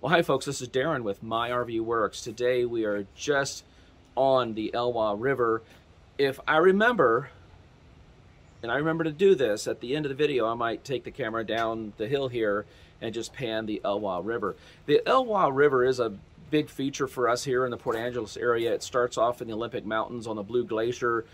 Well, hi folks, this is Darren with My RV Works. Today we are just on the Elwha River. If I remember, and I remember to do this, at the end of the video I might take the camera down the hill here and just pan the Elwha River. The Elwha River is a big feature for us here in the Port Angeles area. It starts off in the Olympic Mountains on the Blue Glacier,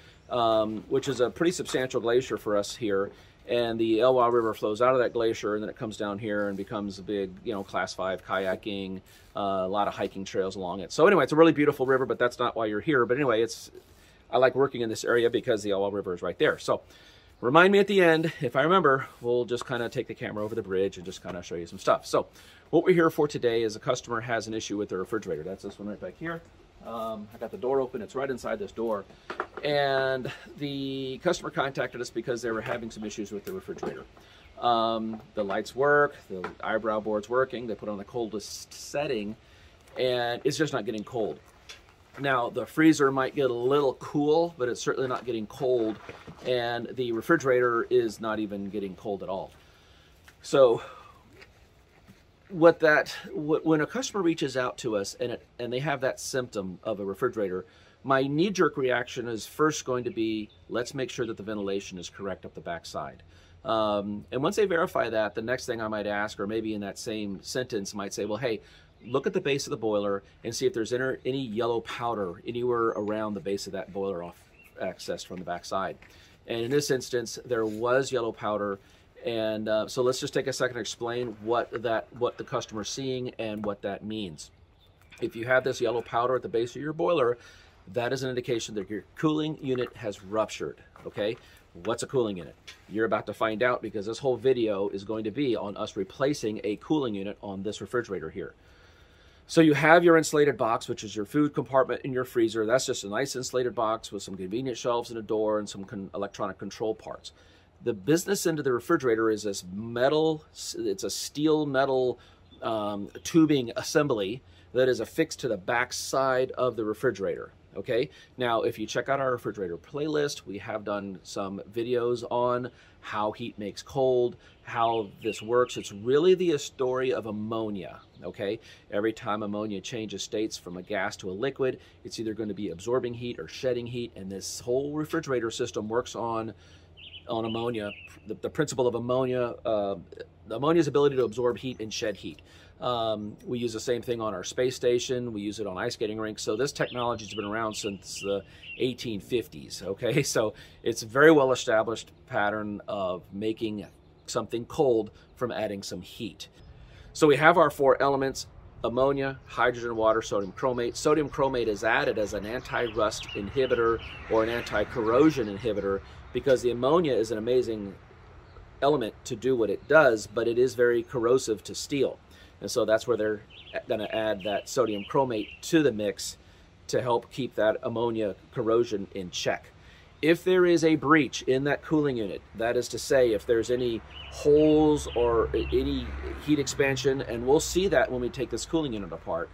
which is a pretty substantial glacier for us here. And the Elwha River flows out of that glacier, and then it comes down here and becomes a big, Class 5 kayaking, a lot of hiking trails along it. So anyway, it's a really beautiful river, but that's not why you're here. But anyway, I like working in this area because the Elwha River is right there. So remind me at the end, if I remember, we'll just kind of take the camera over the bridge and just kind of show you some stuff. So what we're here for today is a customer has an issue with their refrigerator. That's this one right back here. I got the door open, it's right inside this door. And the customer contacted us because they were having some issues with the refrigerator. The lights work, the eyebrow board's working, they put on the coldest setting, and it's just not getting cold. Now, the freezer might get a little cool, but it's certainly not getting cold, and the refrigerator is not even getting cold at all. So when a customer reaches out to us and they have that symptom of a refrigerator, my knee-jerk reaction is first going to be, let's make sure that the ventilation is correct up the backside. And once they verify that, the next thing I might ask, or maybe in that same sentence might say, well, hey, look at the base of the boiler and see if there's any yellow powder anywhere around the base of that boiler off accessed from the backside. And in this instance, there was yellow powder. And so let's just take a second to explain what the customer's seeing and what that means. If you have this yellow powder at the base of your boiler, that is an indication that your cooling unit has ruptured, okay? What's a cooling unit? You're about to find out, because this whole video is going to be on us replacing a cooling unit on this refrigerator here. So you have your insulated box, which is your food compartment in your freezer. That's just a nice insulated box with some convenient shelves and a door and some electronic control parts. The business end of the refrigerator is this metal, it's a steel metal tubing assembly that is affixed to the back side of the refrigerator. Okay, now if you check out our refrigerator playlist, we have done some videos on how heat makes cold, how this works. It's really the story of ammonia. Okay, every time ammonia changes states from a gas to a liquid, it's either going to be absorbing heat or shedding heat, and this whole refrigerator system works on ammonia, the principle of ammonia, ammonia's ability to absorb heat and shed heat. We use the same thing on our space station. We use it on ice skating rinks. So this technology has been around since the 1850s, okay? So it's a very well established pattern of making something cold from adding some heat. So we have our four elements: ammonia, hydrogen, water, sodium chromate. Sodium chromate is added as an anti-rust inhibitor or an anti-corrosion inhibitor, because the ammonia is an amazing element to do what it does, but it is very corrosive to steel. And so that's where they're going to add that sodium chromate to the mix to help keep that ammonia corrosion in check. If there is a breach in that cooling unit, that is to say, if there's any holes or any heat expansion, and we'll see that when we take this cooling unit apart,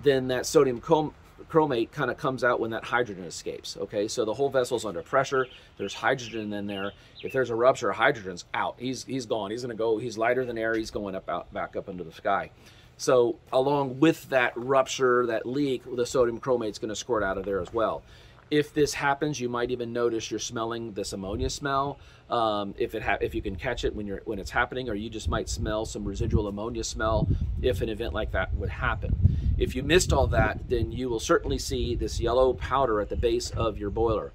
then that sodium chromate kind of comes out when that hydrogen escapes. Okay, so the whole vessel's under pressure, there's hydrogen in there. If there's a rupture, hydrogen's out, he's gone, he's going to go, he's lighter than air, he's going back up into the sky. So along with that rupture, that leak, the sodium chromate's going to squirt out of there as well. If this happens, you might even notice you're smelling this ammonia smell. If you can catch it when it's happening, or you just might smell some residual ammonia smell if an event like that would happen. If you missed all that, then you will certainly see this yellow powder at the base of your boiler.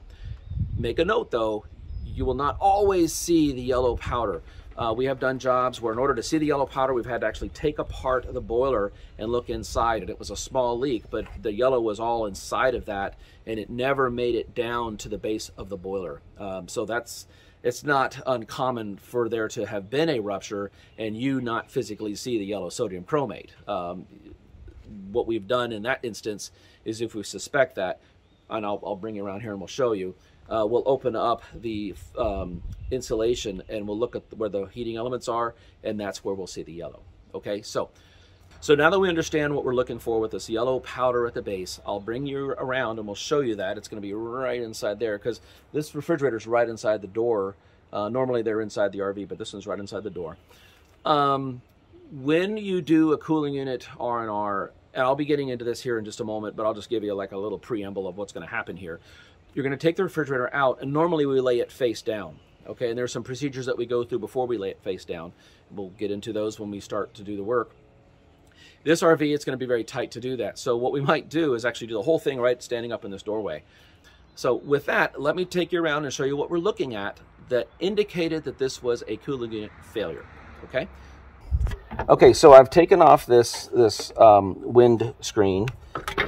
Make a note though, you will not always see the yellow powder. We have done jobs where in order to see the yellow powder, we've had to actually take apart the boiler and look inside, and it was a small leak, but the yellow was all inside of that, and it never made it down to the base of the boiler. So it's not uncommon for there to have been a rupture and you not physically see the yellow sodium chromate. What we've done in that instance is, if we suspect that, and I'll bring you around here and we'll show you, we'll open up the insulation and we'll look at where the heating elements are, and that's where we'll see the yellow. Okay, so now that we understand what we're looking for with this yellow powder at the base, I'll bring you around and we'll show you that. It's going to be right inside there, because this refrigerator is right inside the door. Normally they're inside the RV, but this one's right inside the door. when you do a cooling unit R&R, and I'll be getting into this here in just a moment, but I'll just give you like a little preamble of what's going to happen here. You're going to take the refrigerator out, and normally we lay it face down. Okay, and there's some procedures that we go through before we lay it face down. We'll get into those when we start to do the work. This RV, it's going to be very tight to do that. So what we might do is actually do the whole thing right standing up in this doorway. So with that, let me take you around and show you what we're looking at that indicated that this was a cooling unit failure. Okay. Okay, so I've taken off this wind screen,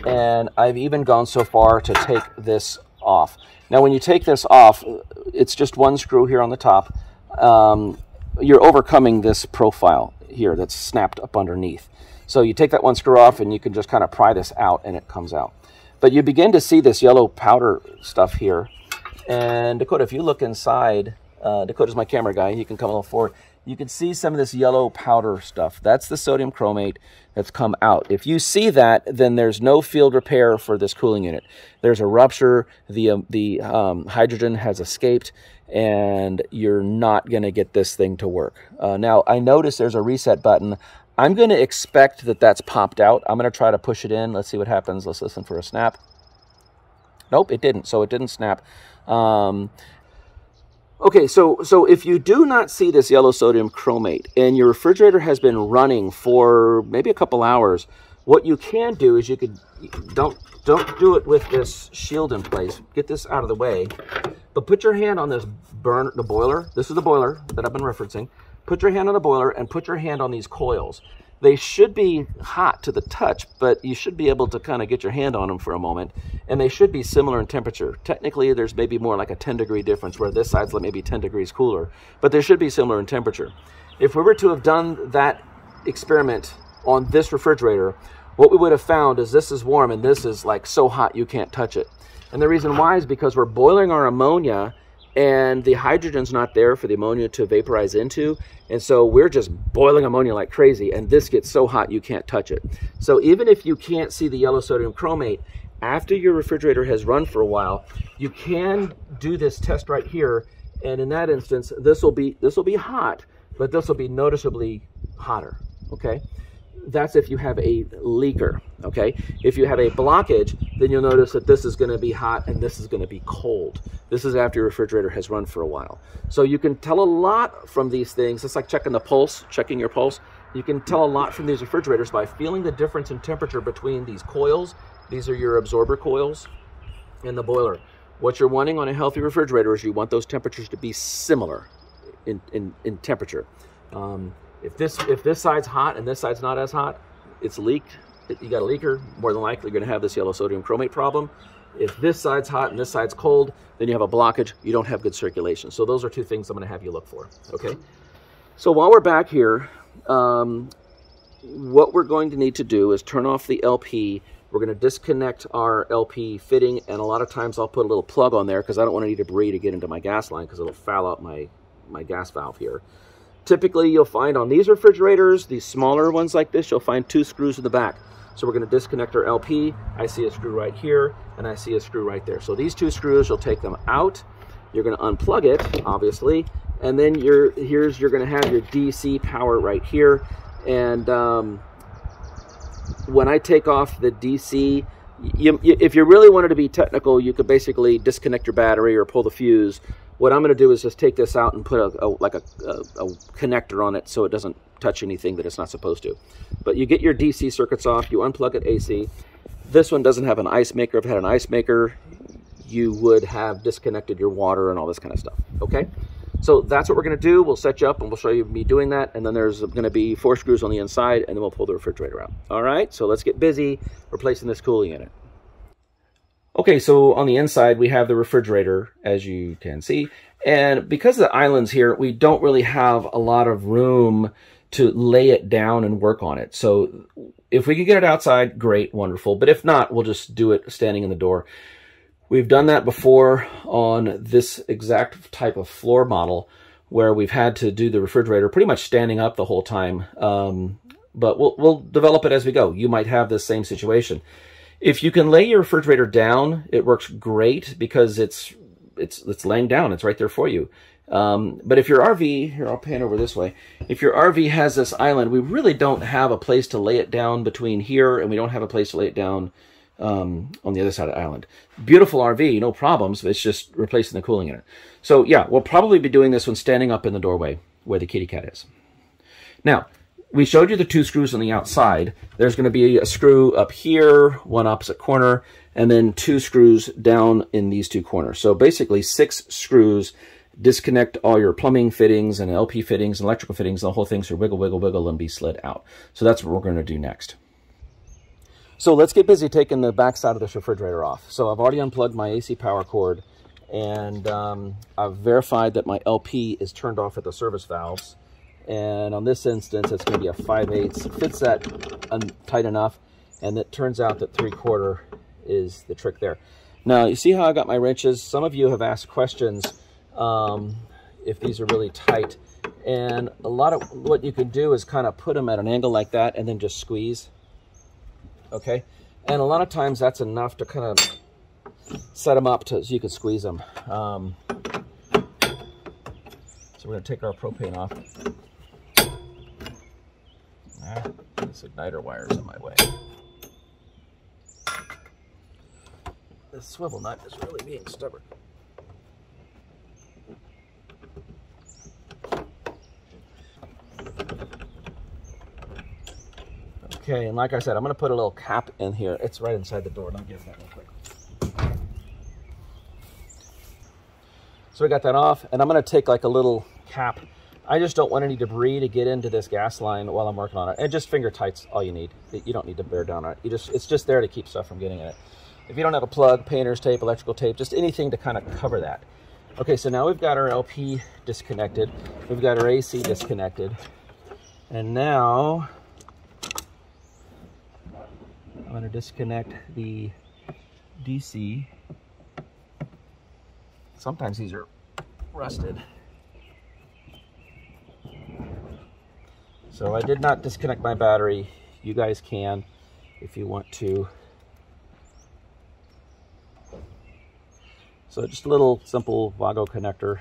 and I've even gone so far to take this off. Now, when you take this off, it's just one screw here on the top. You're overcoming this profile here that's snapped up underneath. So you take that one screw off, and you can just kind of pry this out, and it comes out. But you begin to see this yellow powder stuff here. And Dakota, if you look inside, Dakota's my camera guy, he can come a little forward. You can see some of this yellow powder stuff. That's the sodium chromate that's come out. If you see that, then there's no field repair for this cooling unit. There's a rupture, the hydrogen has escaped, and you're not gonna get this thing to work. Now, I notice there's a reset button. I'm gonna expect that that's popped out. I'm gonna try to push it in. Let's see what happens. Let's listen for a snap. Nope, it didn't, so it didn't snap. Okay, so if you do not see this yellow sodium chromate and your refrigerator has been running for maybe a couple hours, what you can do is you could, don't do it with this shield in place. Get this out of the way, but put your hand on this the boiler. This is the boiler that I've been referencing. Put your hand on the boiler and put your hand on these coils. They should be hot to the touch, but you should be able to kind of get your hand on them for a moment, and they should be similar in temperature. Technically, there's maybe more like a 10-degree difference, where this side's maybe 10 degrees cooler, but they should be similar in temperature. If we were to have done that experiment on this refrigerator, what we would have found is this is warm and this is like so hot you can't touch it. And the reason why is because we're boiling our ammonia, and the hydrogen's not there for the ammonia to vaporize into, and so we're just boiling ammonia like crazy, and this gets so hot you can't touch it. So even if you can't see the yellow sodium chromate, after your refrigerator has run for a while, you can do this test right here, and in that instance, this will be hot, but this will be noticeably hotter, okay? That's if you have a leaker, okay? If you have a blockage, then you'll notice that this is gonna be hot and this is gonna be cold. This is after your refrigerator has run for a while. So you can tell a lot from these things. It's like checking the pulse, checking your pulse. You can tell a lot from these refrigerators by feeling the difference in temperature between these coils. These are your absorber coils and the boiler. What you're wanting on a healthy refrigerator is you want those temperatures to be similar in temperature. If this side's hot and this side's not as hot, it's leaked. You got a leaker, more than likely you're gonna have this yellow sodium chromate problem. If this side's hot and this side's cold, then you have a blockage, you don't have good circulation. So those are two things I'm gonna have you look for, okay? So while we're back here, what we're going to need to do is turn off the LP. We're gonna disconnect our LP fitting, and a lot of times I'll put a little plug on there because I don't want any debris to get into my gas line because it'll foul out my gas valve here. Typically, you'll find on these refrigerators, these smaller ones like this, you'll find 2 screws in the back. So we're going to disconnect our LP. I see a screw right here, and I see a screw right there. So these 2 screws, you'll take them out. You're going to unplug it, obviously, and then you're going to have your DC power right here. And when I take off the DC, if you really wanted to be technical, you could basically disconnect your battery or pull the fuse. What I'm going to do is just take this out and put a connector on it so it doesn't touch anything that it's not supposed to. But you get your DC circuits off, you unplug it AC. This one doesn't have an ice maker. If it had an ice maker, you would have disconnected your water and all this kind of stuff, okay? So that's what we're going to do. We'll set you up and we'll show you me doing that. And then there's going to be 4 screws on the inside, and then we'll pull the refrigerator out. All right, so let's get busy replacing this cooling unit. Okay, so on the inside, we have the refrigerator, as you can see. And because of the islands here, we don't really have a lot of room to lay it down and work on it. So if we can get it outside, great, wonderful. But if not, we'll just do it standing in the door. We've done that before on this exact type of floor model where we've had to do the refrigerator pretty much standing up the whole time. But we'll develop it as we go. You might have this same situation. If you can lay your refrigerator down, it works great because it's laying down. It's right there for you. But if your RV, here I'll pan over this way, if your RV has this island, we really don't have a place to lay it down between here, and we don't have a place to lay it down on the other side of the island. Beautiful RV, no problems, it's just replacing the cooling in it. So yeah, we'll probably be doing this one standing up in the doorway where the kitty cat is. Now, we showed you the 2 screws on the outside. There's going to be a screw up here, one opposite corner, and then 2 screws down in these 2 corners. So basically 6 screws. Disconnect all your plumbing fittings and LP fittings and electrical fittings, the whole thing, so wiggle, wiggle, wiggle, and be slid out. So that's what we're going to do next. So let's get busy taking the back side of this refrigerator off. So I've already unplugged my AC power cord, and I've verified that my LP is turned off at the service valves. And on this instance, it's going to be a 5/8. It fits that tight enough, and it turns out that 3/4 is the trick there. Now, you see how I got my wrenches? Some of you have asked questions if these are really tight. And a lot of what you can do is kind of put them at an angle like that and then just squeeze. Okay? And a lot of times that's enough to kind of set them up so you can squeeze them. So we're going to take our propane off. This igniter wire is in my way. This swivel nut is really being stubborn. Okay, and like I said, I'm going to put a little cap in here. It's right inside the door. Let me get that real quick. So we got that off, and I'm going to take like a little cap. I just don't want any debris to get into this gas line while I'm working on it. And just finger tight's all you need. You don't need to bear down on it. It's just there to keep stuff from getting in it. If you don't have a plug, painter's tape, electrical tape, just anything to kind of cover that. Okay, so now we've got our LP disconnected. We've got our AC disconnected. And now I'm going to disconnect the DC. Sometimes these are rusted. So I did not disconnect my battery. You guys can if you want to. So just a little simple Vago connector.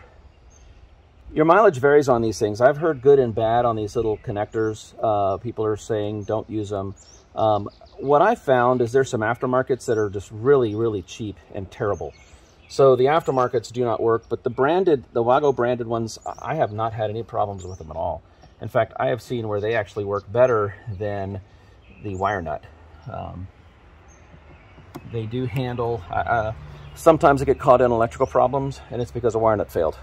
Your mileage varies on these things. I've heard good and bad on these little connectors. People are saying don't use them. What I found is there's some aftermarkets that are just really, really cheap and terrible. So the aftermarkets do not work, but the Vago branded ones, I have not had any problems with them at all. In fact, I have seen where they actually work better than the wire nut. They do handle, sometimes I get caught in electrical problems, and it's because a wire nut failed.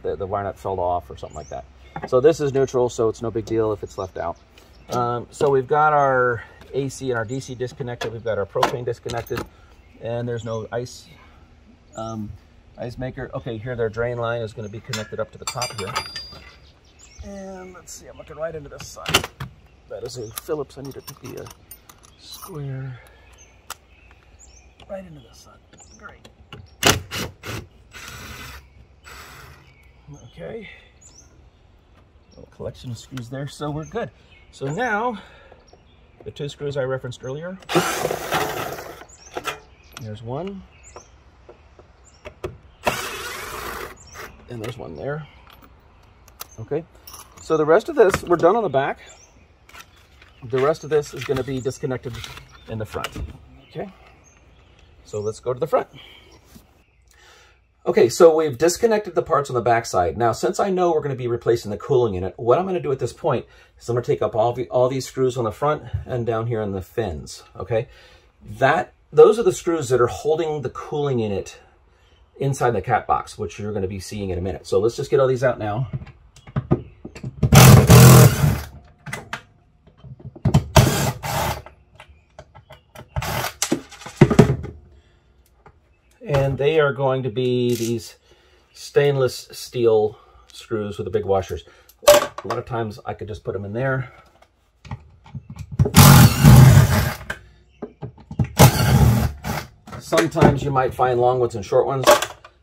The wire nut fell off or something like that. So this is neutral, so it's no big deal if it's left out. So we've got our AC and our DC disconnected. We've got our propane disconnected, and there's no ice maker. Okay, here their drain line is going to be connected up to the top here. And let's see, I'm looking right into this side. That is a Phillips. I need it to be a square. Right into this side. Great. Okay. A little collection of screws there, so we're good. So now, the 2 screws I referenced earlier. There's one. And there's one there. Okay. So the rest of this, we're done on the back. The rest of this is going to be disconnected in the front. Okay. So let's go to the front. Okay, so we've disconnected the parts on the back side. Now, since I know we're going to be replacing the cooling in it, what I'm going to do at this point is I'm going to take up all these screws on the front and down here on the fins. Okay. Those are the screws that are holding the cooling in it inside the cat box, which you're going to be seeing in a minute. So let's just get all these out now. And they are going to be these stainless steel screws with the big washers. A lot of times I could just put them in there. Sometimes you might find long ones and short ones.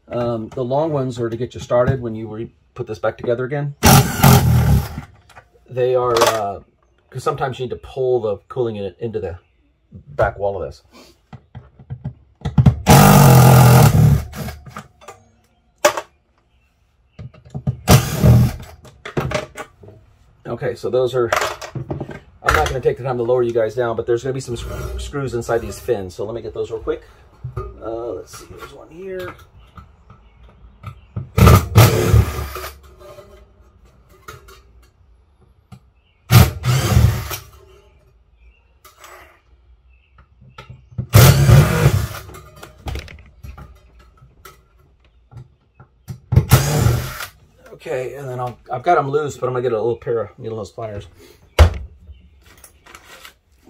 The long ones are to get you started when you put this back together again. They are, because sometimes you need to pull the cooling unit into the back wall of this. Okay, so those are, I'm not going to take the time to lower you guys down, but there's going to be some screws inside these fins. So let me get those real quick. Let's see, there's one here. Okay, and then I've got them loose, but I'm gonna get a little pair of needle nose pliers.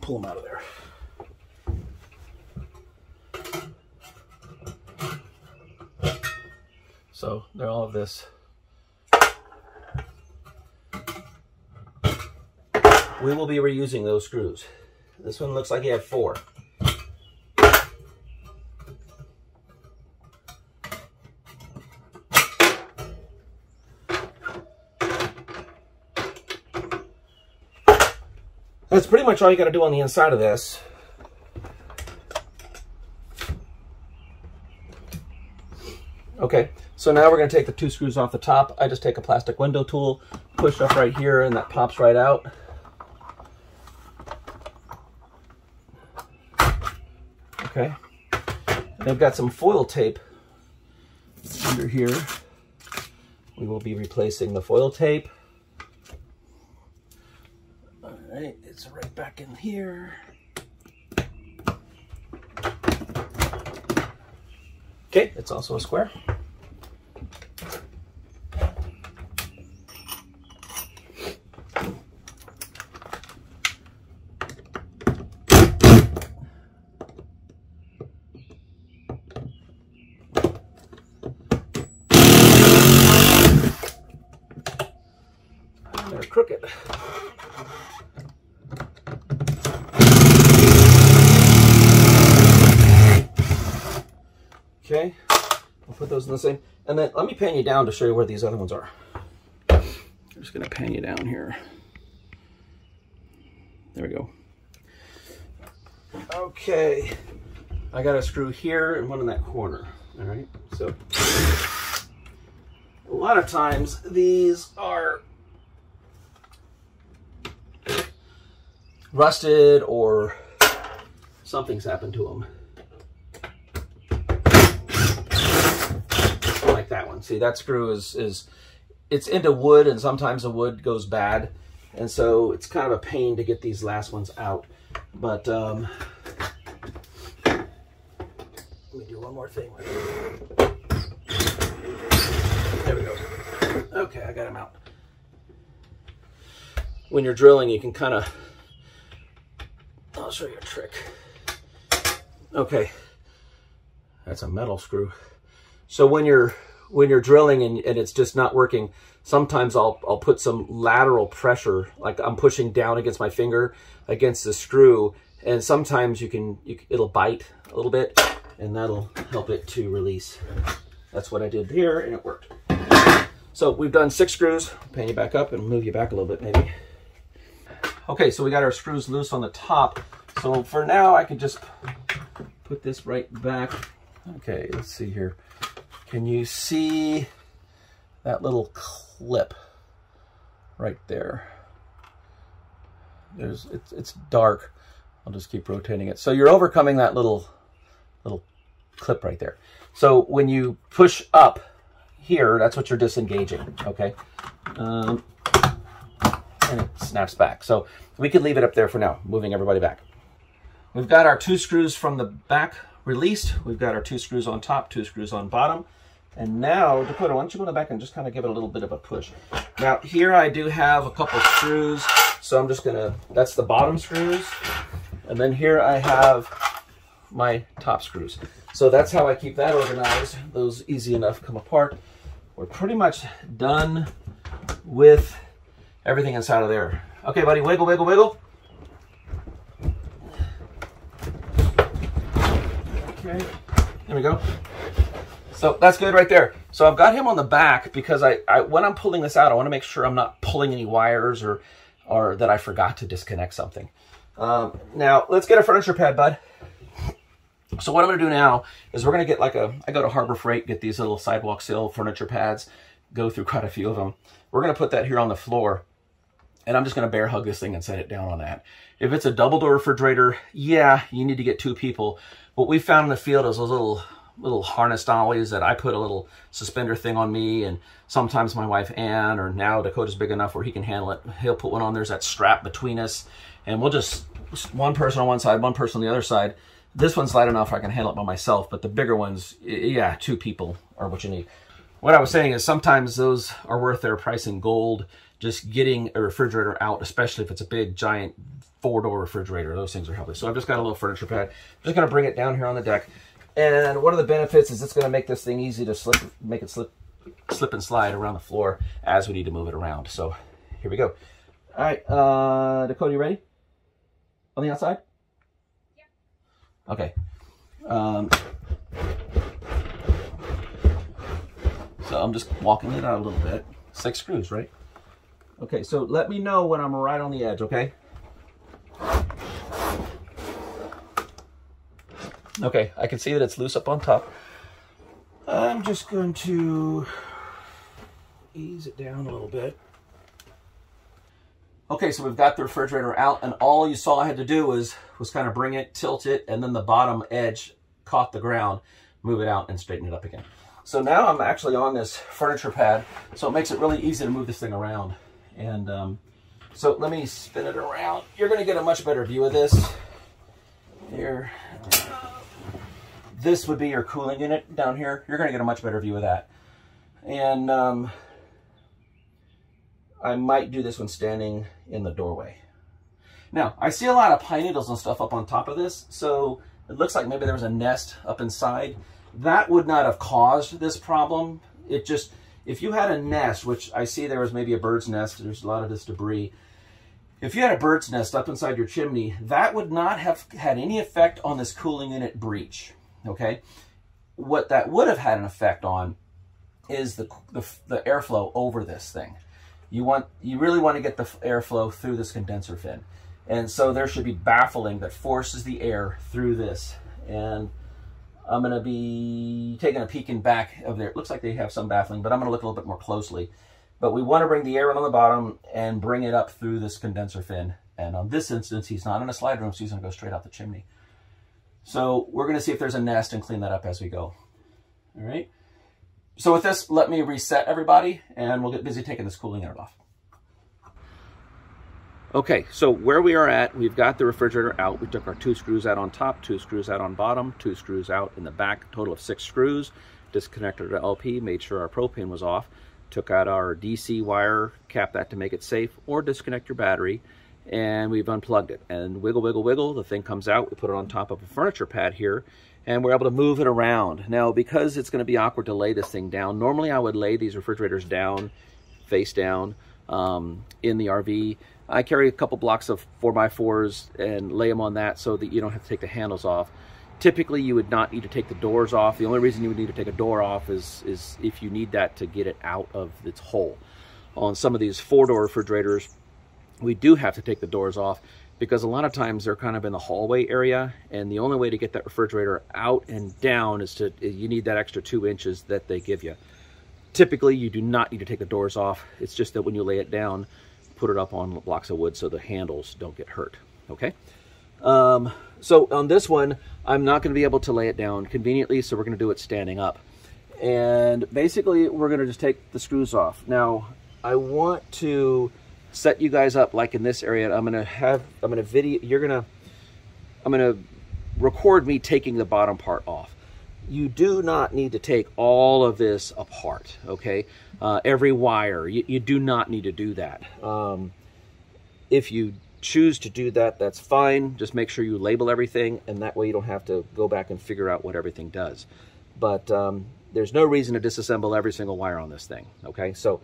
Pull them out of there. So they're all of this. We will be reusing those screws. This one looks like you have 4. That's pretty much all you got to do on the inside of this. Okay, so now we're going to take the 2 screws off the top. I just take a plastic window tool, push up right here, and that pops right out. Okay, and I've got some foil tape under here. We will be replacing the foil tape. All right, it's right back in here. Okay, it's also a square. They're crooked. Okay, I'll put those in the same, and then let me pan you down to show you where these other ones are. I'm just gonna pan you down here. There we go. Okay, I got a screw here and one in that corner. All right, so a lot of times these are rusted or something's happened to them. Like that one. See, that screw is it's into wood, and sometimes the wood goes bad, and so it's kind of a pain to get these last ones out. But let me do one more thing. There we go. Okay, I got them out. When you're drilling, you can kind of, I'll show you a trick. Okay, that's a metal screw. So when you're drilling and it's just not working, sometimes I'll put some lateral pressure, like I'm pushing down against my finger against the screw, and sometimes it'll bite a little bit, and that'll help it to release. That's what I did here, and it worked. So we've done 6 screws. I'll pan you back up and move you back a little bit maybe. Okay, so we got our screws loose on the top. So for now, I can just put this right back. Okay, let's see here. Can you see that little clip right there? It's dark. I'll just keep rotating it. So you're overcoming that little clip right there. So when you push up here, that's what you're disengaging, okay? And it snaps back. So we can leave it up there for now, moving everybody back. We've got our 2 screws from the back released. We've got our 2 screws on top, 2 screws on bottom. And now, Dakota, why don't you go to the back and just kind of give it a little bit of a push. Now, here I do have a couple screws, so I'm just gonna, that's the bottom screws. And then here I have my top screws. So that's how I keep that organized. Those easy enough come apart. We're pretty much done with everything inside of there. Okay, buddy, wiggle, wiggle, wiggle. Okay, there we go. So that's good right there. So I've got him on the back because when I'm pulling this out, I want to make sure I'm not pulling any wires or that I forgot to disconnect something. Now let's get a furniture pad, bud. So what I'm going to do now is we're going to get I go to Harbor Freight, get these little sidewalk sill furniture pads, go through quite a few of them. We're going to put that here on the floor. And I'm just going to bear hug this thing and set it down on that. If it's a double door refrigerator, yeah, you need to get 2 people. What we found in the field is those little harness dollies that I put a little suspender thing on me, and sometimes my wife Ann, or now Dakota's big enough where he can handle it. He'll put one on. There's that strap between us, and we'll just one person on one side, one person on the other side. This one's light enough I can handle it by myself, but the bigger ones, yeah, 2 people are what you need. What I was saying is sometimes those are worth their price in gold. Just getting a refrigerator out, especially if it's a big, giant 4-door refrigerator, those things are heavy. So I've just got a little furniture pad. I'm just going to bring it down here on the deck. And one of the benefits is it's going to make this thing easy to make it slip and slide around the floor as we need to move it around. So here we go. All right, Dakota, you ready? On the outside? Yeah. Okay. So I'm just walking it out a little bit. 6 screws, right? Okay, so let me know when I'm right on the edge, okay? Okay, I can see that it's loose up on top. I'm just going to ease it down a little bit. Okay, so we've got the refrigerator out, and all you saw I had to do was kind of bring it, tilt it, and then the bottom edge caught the ground, move it out, and straighten it up again. So now I'm actually on this furniture pad, so it makes it really easy to move this thing around. And so let me spin it around. You're going to get a much better view of this. Here. This would be your cooling unit down here. You're going to get a much better view of that. And I might do this one standing in the doorway. Now, I see a lot of pine needles and stuff up on top of this, so it looks like maybe there was a nest up inside. That would not have caused this problem. It just... If you had a nest, which I see there was maybe a bird's nest, there's a lot of this debris. If you had a bird's nest up inside your chimney, that would not have had any effect on this cooling unit breach, okay? What that would have had an effect on is the airflow over this thing. You really want to get the airflow through this condenser fin. And so there should be baffling that forces the air through this. And I'm going to be taking a peek in back of there. It looks like they have some baffling, but I'm going to look a little bit more closely. But we want to bring the air in on the bottom and bring it up through this condenser fin. And on this instance, he's not in a slide room, so he's going to go straight out the chimney. So we're going to see if there's a nest and clean that up as we go. All right. So with this, let me reset everybody, and we'll get busy taking this cooling unit off. Okay, so where we are at, we've got the refrigerator out. We took our 2 screws out on top, 2 screws out on bottom, 2 screws out in the back, total of 6 screws. Disconnected our LP, made sure our propane was off, took out our DC wire, capped that to make it safe, or disconnect your battery, and we've unplugged it. And wiggle, wiggle, wiggle, the thing comes out. We put it on top of a furniture pad here, and we're able to move it around. Now, because it's going to be awkward to lay this thing down, normally I would lay these refrigerators down, face down, in the RV. I carry a couple blocks of 4x4s and lay them on that so that you don't have to take the handles off. Typically, you would not need to take the doors off. The only reason you would need to take a door off is if you need that to get it out of its hole. On some of these 4-door refrigerators, we do have to take the doors off because a lot of times they're kind of in the hallway area, and the only way to get that refrigerator out and down is you need that extra 2 inches that they give you. Typically, you do not need to take the doors off. It's just that when you lay it down, put it up on blocks of wood so the handles don't get hurt, okay? So on this one, I'm not going to be able to lay it down conveniently, so we're going to do it standing up. And basically, we're going to just take the screws off. Now, I want to set you guys up like in this area. I'm going to record me taking the bottom part off. You do not need to take all of this apart, okay? Every wire, you do not need to do that. If you choose to do that, that's fine. Just make sure you label everything, and that way you don't have to go back and figure out what everything does. But there's no reason to disassemble every single wire on this thing, okay? So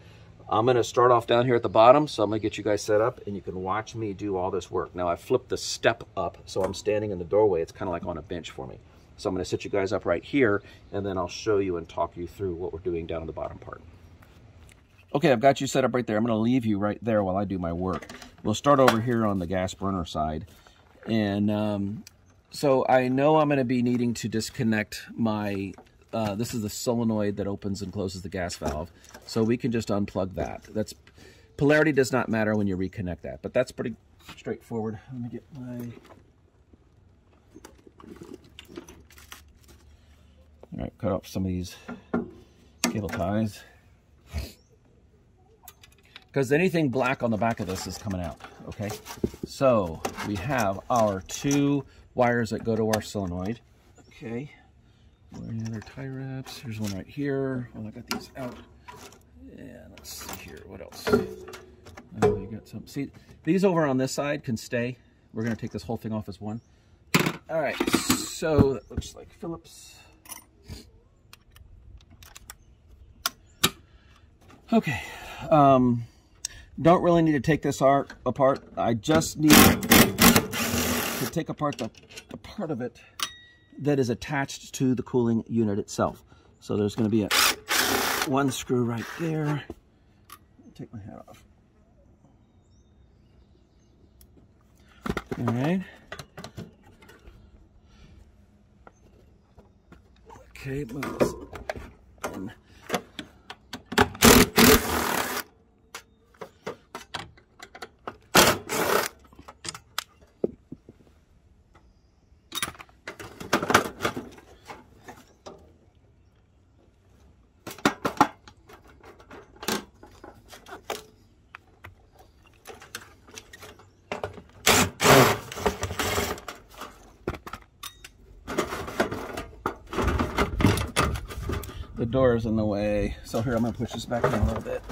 I'm going to start off down here at the bottom, so I'm going to get you guys set up, and you can watch me do all this work. Now, I flipped the step up, so I'm standing in the doorway. It's kind of like on a bench for me. So I'm going to sit you guys up right here, and then I'll show you and talk you through what we're doing down in the bottom part. Okay, I've got you set up right there. I'm going to leave you right there while I do my work. We'll start over here on the gas burner side. And so I know I'm going to be needing to disconnect my, this is the solenoid that opens and closes the gas valve. So we can just unplug that. That's Polarity does not matter when you reconnect that, but that's pretty straightforward. Let me get my... All right, cut off some of these cable ties. Because anything black on the back of this is coming out, okay? So we have our 2 wires that go to our solenoid, okay? Any other tie wraps? Here's one right here. Well, I got these out. And let's see here, what else? Oh, you got some, see, these over on this side can stay. We're gonna take this whole thing off as one. All right, so that looks like Phillips. Okay, don't really need to take this apart. I just need to take apart the part of it that is attached to the cooling unit itself. So there's going to be one screw right there. Take my hat off. All right. Okay, move this in. The door is in the way, so here I'm going to push this back in a little bit.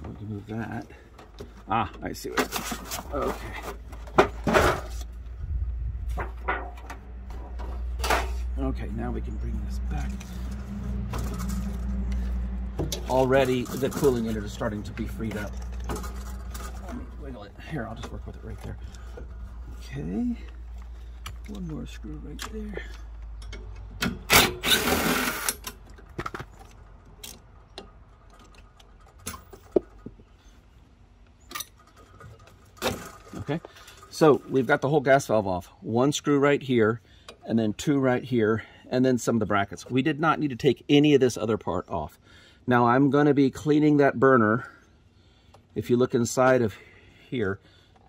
We can move that. Ah, I see what it is. Okay. Okay, now we can bring this back. Already the cooling unit is starting to be freed up. Let me wiggle it. Here, I'll just work with it right there. Okay, one more screw right there. Okay, so we've got the whole gas valve off. One screw right here, and then 2 right here, and then some of the brackets. We did not need to take any of this other part off. Now I'm going to be cleaning that burner. If you look inside of here,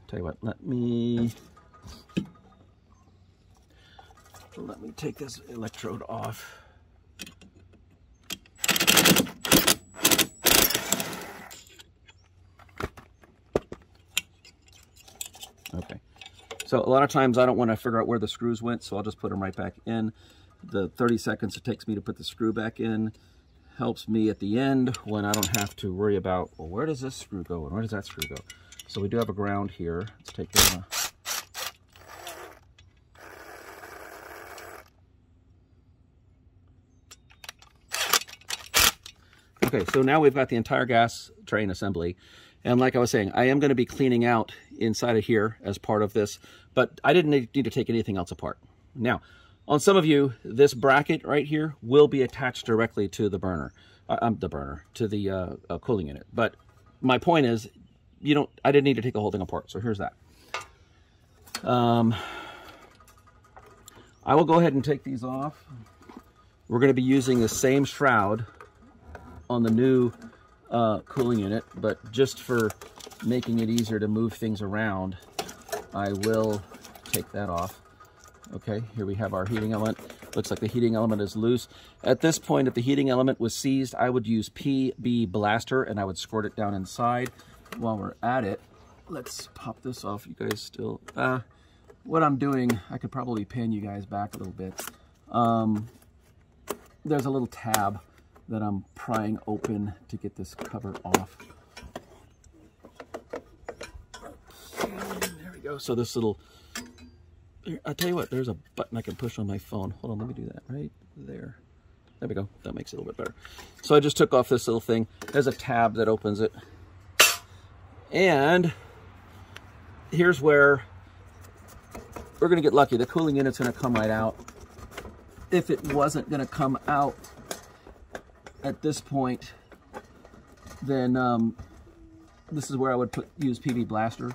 tell you what, let me take this electrode off. Okay, so a lot of times I don't want to figure out where the screws went, so I'll just put them right back in. The 30 seconds it takes me to put the screw back in helps me at the end when I don't have to worry about, well, where does this screw go and where does that screw go? So we do have a ground here. Let's take that. Okay, so now we've got the entire gas train assembly. And like I was saying, I am going to be cleaning out inside of here as part of this, but I didn't need to take anything else apart. Now, on some of you, this bracket right here will be attached directly to the burner, to the cooling unit. But my point is, I didn't need to take the whole thing apart. So here's that. I will go ahead and take these off. We're going to be using the same shroud on the new cooling unit, but just for making it easier to move things around, I will take that off. Okay, here we have our heating element. Looks like the heating element is loose. At this point, if the heating element was seized, I would use PB Blaster and I would squirt it down inside. While we're at it, let's pop this off. You guys still, what I'm doing, I could probably pan you guys back a little bit. There's a little tab that I'm prying open to get this cover off. Okay, there we go. So this little, I'll tell you what, there's a button I can push on my phone. Hold on, let me do that right there. There we go. That makes it a little bit better. So I just took off this little thing. There's a tab that opens it. And here's where we're going to get lucky. The cooling unit's going to come right out. If it wasn't going to come out at this point, then this is where I would use PB Blaster.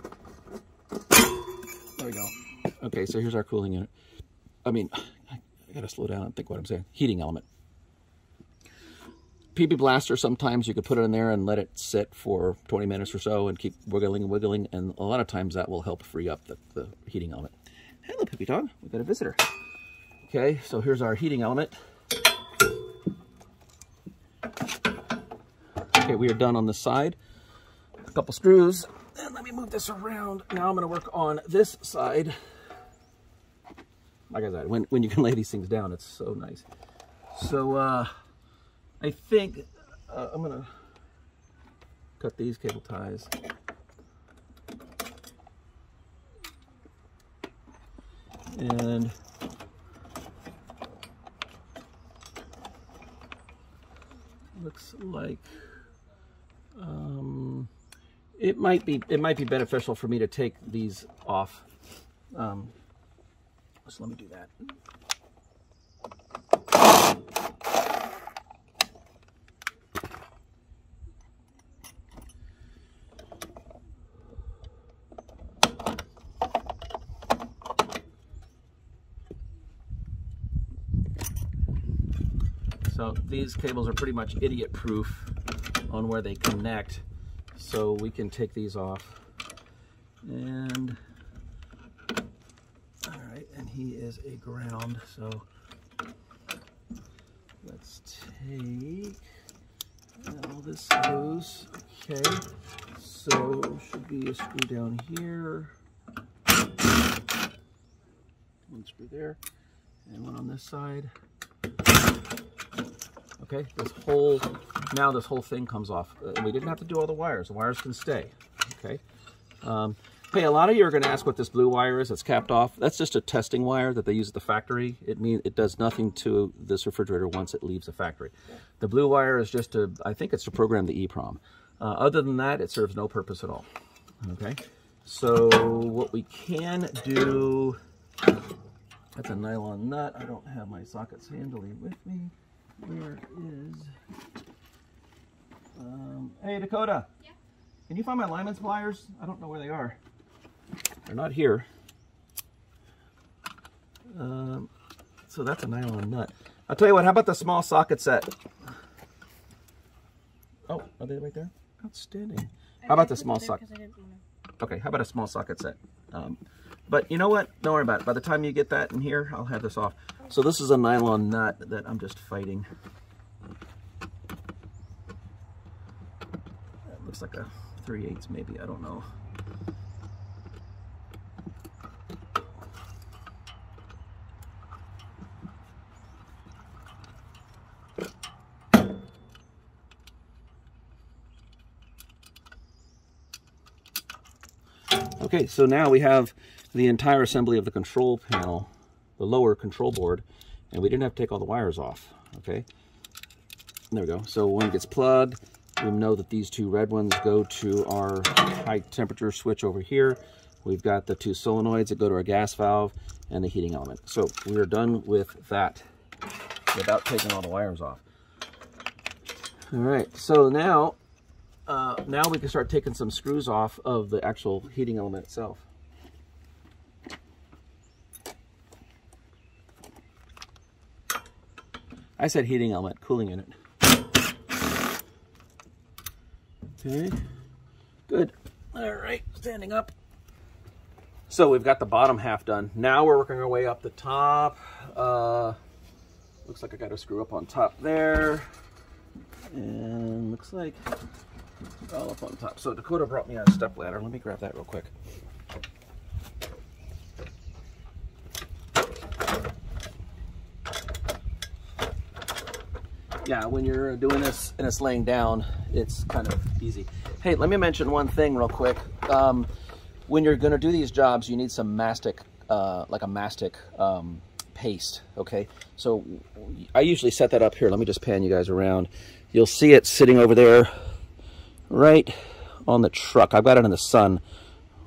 There we go. Okay, so here's our cooling unit. I mean, I gotta slow down and think what I'm saying. Heating element. PB Blaster, sometimes you could put it in there and let it sit for 20 minutes or so and keep wiggling and wiggling, and a lot of times that will help free up the heating element. Hello, Pippi Dog. We've got a visitor. Okay, so here's our heating element. Okay, we are done on this side. A couple screws, and let me move this around. Now I'm going to work on this side. Like I said, when you can lay these things down, it's so nice. So I think I'm going to cut these cable ties. And looks like it might be beneficial for me to take these off. So let me do that. So these cables are pretty much idiot proof on where they connect, so we can take these off. And all right, and he is a ground, so let's take all this loose. Okay, so should be a screw down here, one screw there, and one on this side. Okay, this whole thing comes off. We didn't have to do all the wires. The wires can stay. Okay. Hey, a lot of you are going to ask what this blue wire is that's capped off. That's just a testing wire that they use at the factory. It does nothing to this refrigerator once it leaves the factory. The blue wire is just I think it's to program the EEPROM. Other than that, it serves no purpose at all. Okay. So what we can do, that's a nylon nut. I don't have my sockets handy with me. Where is... hey, Dakota. Yeah? Can you find my lineman's pliers? I don't know where they are. They're not here. So that's a nylon nut. I'll tell you what, how about the small socket set? Oh, are they right there? Outstanding. How about the small socket? Okay, how about a small socket set? But you know what? Don't worry about it. By the time you get that in here, I'll have this off. So this is a nylon nut that I'm just fighting. That looks like a 3/8 maybe, I don't know. Okay, so now we have the entire assembly of the control panel, the lower control board, and we didn't have to take all the wires off. Okay, there we go. So when it gets plugged, we know that these two red ones go to our high temperature switch over here. We've got the two solenoids that go to our gas valve and the heating element. So we are done with that without taking all the wires off. All right, so now we can start taking some screws off of the actual heating element itself. I said heating element, cooling unit. Okay, good. All right, standing up. So we've got the bottom half done. Now we're working our way up the top. Looks like I got a screw up on top there. And looks like all up on top. So Dakota brought me a step ladder. Let me grab that real quick. Yeah, when you're doing this and it's laying down, it's kind of easy. Hey, let me mention one thing real quick. When you're going to do these jobs, you need some mastic, like a mastic paste, okay? So I usually set that up here. Let me just pan you guys around. You'll see it sitting over there right on the truck. I've got it in the sun.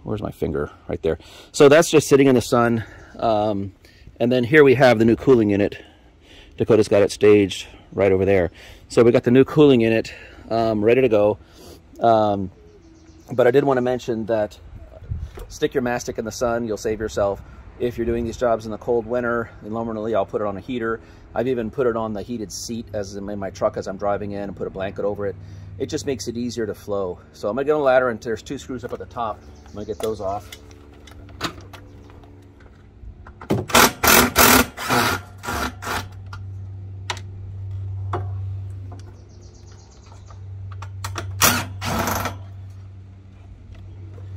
Where's my finger? Right there. So that's just sitting in the sun. And then here we have the new cooling unit. Dakota's got it staged right over there. So we got the new cooling unit ready to go. But I did want to mention that stick your mastic in the sun, you'll save yourself. if you're doing these jobs in the cold winter. And normally I'll put it on a heater. I've even put it on the heated seat as in my truck as I'm driving in, and put a blanket over it. It just makes it easier to flow. So I'm gonna get on a ladder, and there's 2 screws up at the top. I'm gonna get those off.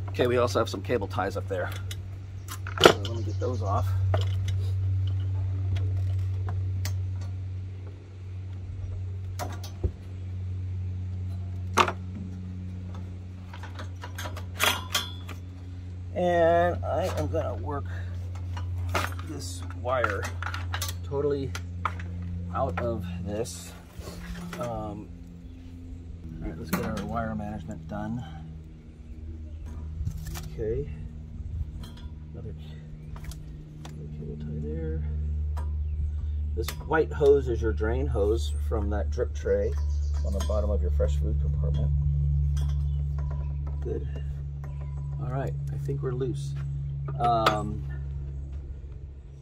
Okay, we also have some cable ties up there. So let me get those off. And I am gonna work this wire totally out of this. All right, let's get our wire management done. Okay, another cable tie there. This white hose is your drain hose from that drip tray on the bottom of your fresh food compartment. Good. All right, I think we're loose. Now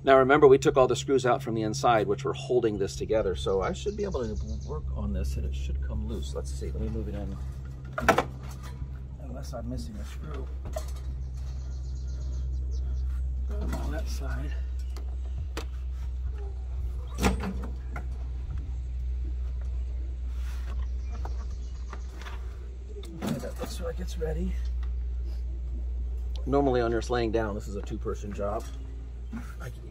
remember, we took all the screws out from the inside, which were holding this together, so I should be able to work on this and it should come loose. Let's see, let me move it in. Unless I'm missing a screw. On that side. Okay, that looks like it's ready. Normally on just laying down, this is a 2-person job.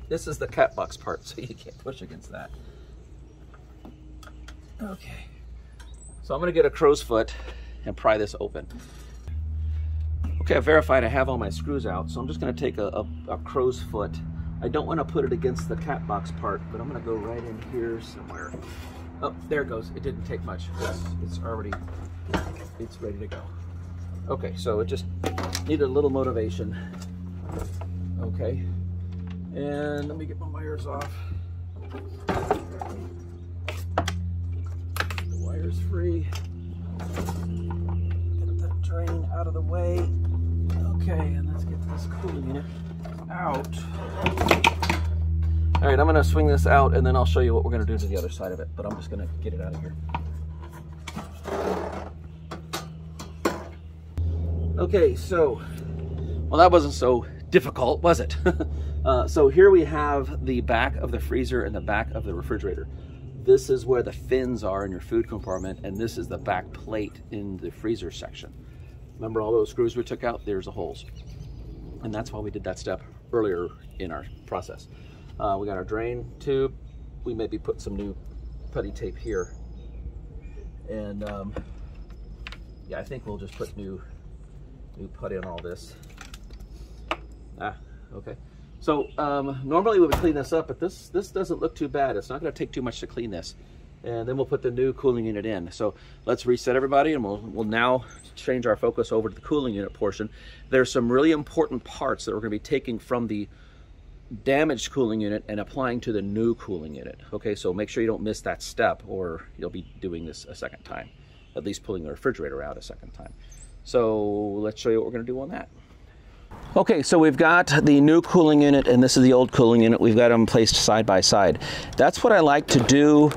This is the cat box part, so you can't push against that. Okay. So I'm gonna get a crow's foot and pry this open. Okay, I've verified I have all my screws out, so I'm just gonna take a crow's foot. I don't wanna put it against the cat box part, but I'm gonna go right in here somewhere. Oh, there it goes. It didn't take much. It's ready to go. Okay, so it just needed a little motivation. Okay, and let me get my wires off. The wire's free. Get that drain out of the way. Okay, and let's get this cooling unit out. All right, I'm gonna swing this out and then I'll show you what we're gonna do to the other side of it, but I'm just gonna get it out of here. Okay, so, well, that wasn't so difficult, was it? So here we have the back of the freezer and the back of the refrigerator. This is where the fins are in your food compartment, and this is the back plate in the freezer section. Remember all those screws we took out? There's the holes. And that's why we did that step earlier in our process. We got our drain tube. We maybe put some new putty tape here. And yeah, I think we'll just put new putty on all this. Okay. So normally we would clean this up, but this doesn't look too bad. It's not going to take too much to clean this. And then we'll put the new cooling unit in. So let's reset everybody, and we'll now change our focus over to the cooling unit portion. There's some really important parts that we're going to be taking from the damaged cooling unit and applying to the new cooling unit. Okay, so make sure you don't miss that step, or you'll be doing this a second time, at least pulling the refrigerator out a second time. So let's show you what we're going to do on that. Okay, so we've got the new cooling unit and this is the old cooling unit. We've got them placed side by side. That's what I like to do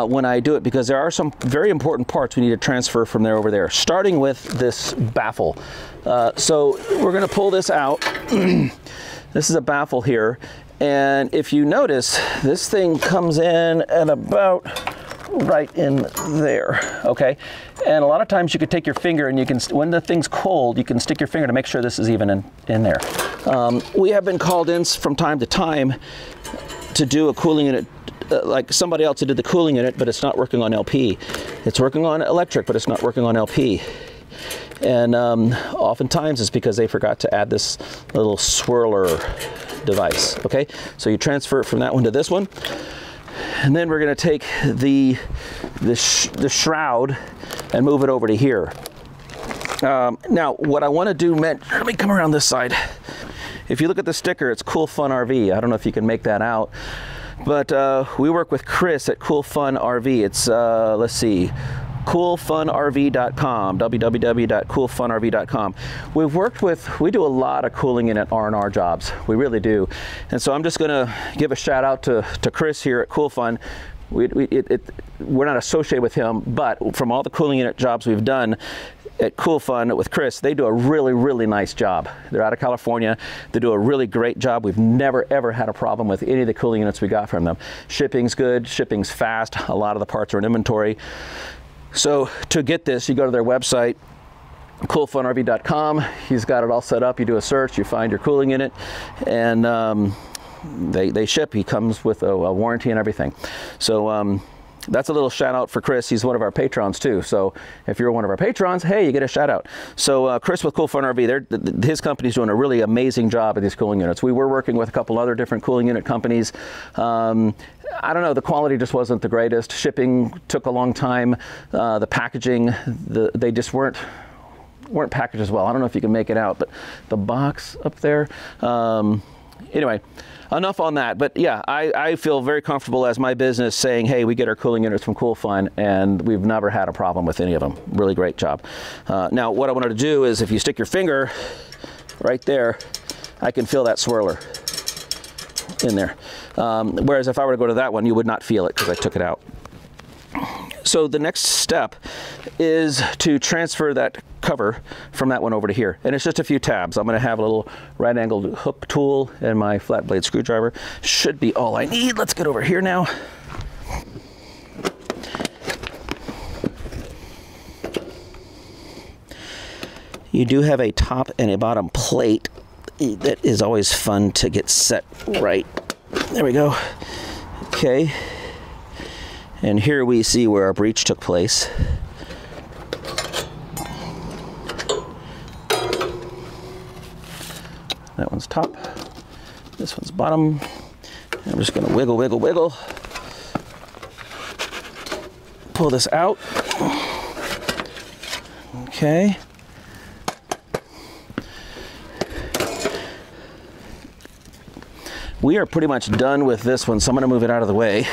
when I do it, because there are some very important parts we need to transfer from there over there, starting with this baffle. So we're going to pull this out. This is a baffle here, and if you notice, this thing comes in at about right in there, okay? And a lot of times you could take your finger and you can, when the thing's cold, you can stick your finger to make sure this is even in there. We have been called in from time to time to do a cooling unit, like somebody else did the cooling unit, but it's not working on LP. It's working on electric, but it's not working on LP. And oftentimes it's because they forgot to add this little swirler device, okay? So you transfer it from that one to this one. And then we're going to take the shroud and move it over to here. Now, what I want to do, let me come around this side. If you look at the sticker, it's Cool Fun RV. I don't know if you can make that out, but we work with Chris at Cool Fun RV. It's, let's see, coolfunrv.com, www.coolfunrv.com. We do a lot of cooling unit R&R jobs. We really do. And so I'm just going to give a shout out to Chris here at CoolFun. We're not associated with him, but from all the cooling unit jobs we've done at CoolFun with Chris, they do a really, really nice job. They're out of California. They do a really great job. We've never, ever had a problem with any of the cooling units we got from them. Shipping's good. Shipping's fast. A lot of the parts are in inventory. So to get this, you go to their website, coolfunrv.com. He's got it all set up. You do a search, you find your cooling unit, and they ship. He comes with a warranty and everything. So that's a little shout out for Chris. He's one of our patrons too. So if you're one of our patrons, hey, you get a shout out. So Chris with CoolFun RV, his company's doing a really amazing job at these cooling units. We were working with a couple other different cooling unit companies. I don't know, the quality just wasn't the greatest. Shipping took a long time. The packaging, they just weren't packaged as well. I don't know if you can make it out, but the box up there. Anyway, enough on that. But yeah, I feel very comfortable as my business saying, hey, we get our cooling units from CoolFun, and we've never had a problem with any of them. Really great job. Now, what I wanted to do is if you stick your finger right there, I can feel that swirler in there. Whereas if I were to go to that one, you would not feel it because I took it out. So the next step is to transfer that cover from that one over to here. And it's just a few tabs. I'm going to have a little right-angled hook tool and my flat blade screwdriver. Should be all I need. Let's get over here now. You do have a top and a bottom plate. That is always fun to get set right. There we go. Okay. And here we see where our breach took place. That one's top. This one's bottom. I'm just going to wiggle, wiggle, wiggle. Pull this out. Okay. We are pretty much done with this one, so I'm going to move it out of the way.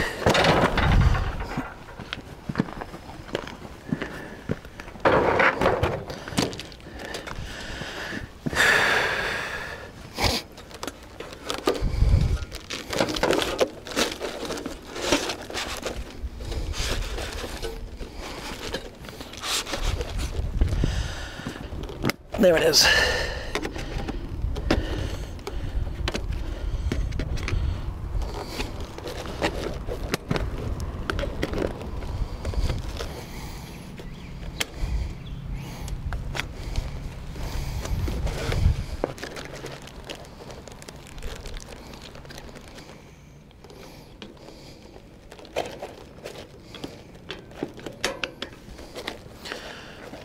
There it is.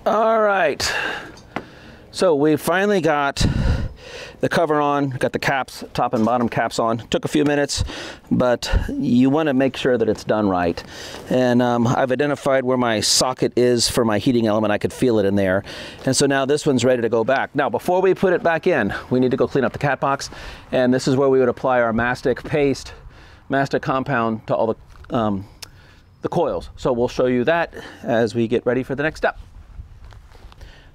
All right, so we finally got the cover on, got the caps, top and bottom caps on. Took a few minutes, but you want to make sure that it's done right. And I've identified where my socket is for my heating element. I could feel it in there. And so now this one's ready to go back. Now, before we put it back in, we need to go clean up the cat box. And this is where we would apply our mastic paste, mastic compound to all the coils. So we'll show you that as we get ready for the next step.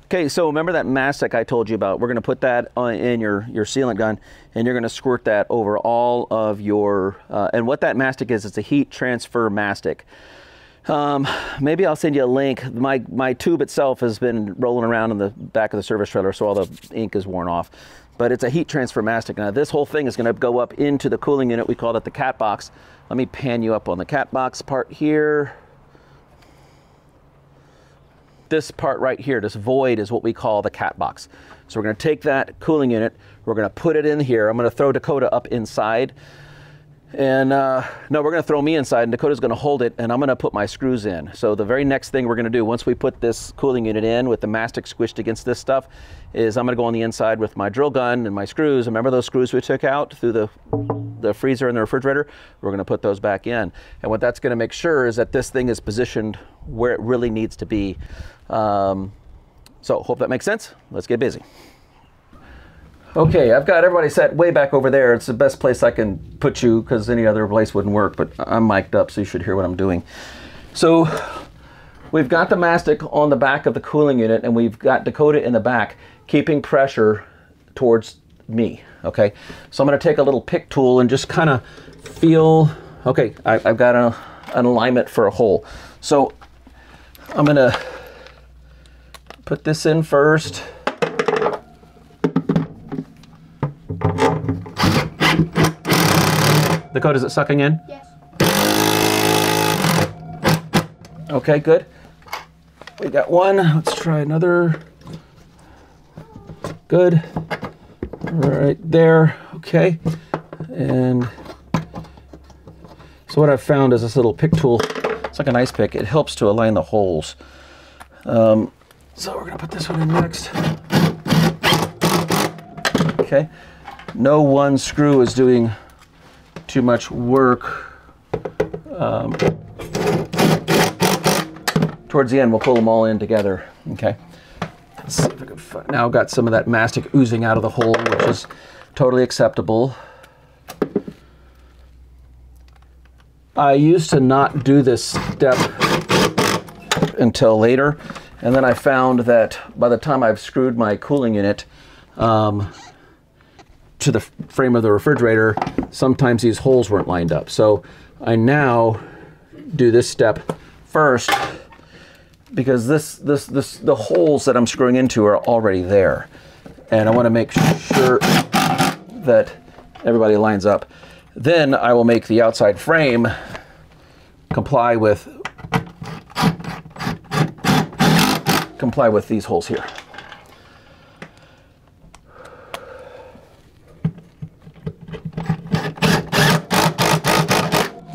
Okay, so remember that mastic I told you about? We're going to put that in your sealant gun, and you're going to squirt that over all of your, and what that mastic is, it's a heat transfer mastic. Maybe I'll send you a link. My tube itself has been rolling around in the back of the service trailer, so all the ink is worn off. But it's a heat transfer mastic. Now this whole thing is going to go up into the cooling unit. We call it the cat box. Let me pan you up on the cat box part here. This part right here, this void, is what we call the cat box. So we're going to take that cooling unit, we're going to put it in here. I'm going to throw Dakota up inside. And no, we're going to throw me inside, and Dakota's going to hold it, and I'm going to put my screws in. So the very next thing we're going to do, once we put this cooling unit in with the mastic squished against this stuff, is I'm going to go on the inside with my drill gun and my screws. Remember those screws we took out through the freezer and the refrigerator? We're going to put those back in. And what that's going to make sure is that this thing is positioned where it really needs to be. So hope that makes sense. Let's get busy. Okay, I've got everybody set way back over there. It's the best place I can put you because any other place wouldn't work, but I'm mic'd up, so you should hear what I'm doing. So we've got the mastic on the back of the cooling unit, and we've got Dakota in the back, keeping pressure towards me, okay? So I'm gonna take a little pick tool and just kind of feel, okay, I've got an alignment for a hole. So I'm gonna put this in first. Dakota, is it sucking in? Yes. Okay, good. We got one. Let's try another. Good. Right there. Okay. And so what I've found is this little pick tool. It's like an ice pick. It helps to align the holes. So we're gonna put this one in next. Okay. No one screw is doing too much work. Towards the end, we'll pull them all in together. Okay. Let's see if I can find. Now I've got some of that mastic oozing out of the hole, which is totally acceptable. I used to not do this step until later, and then I found that by the time I've screwed my cooling unit to the frame of the refrigerator, sometimes these holes weren't lined up. So I now do this step first, because the holes that I'm screwing into are already there, and I want to make sure that everybody lines up. Then I will make the outside frame comply with these holes here.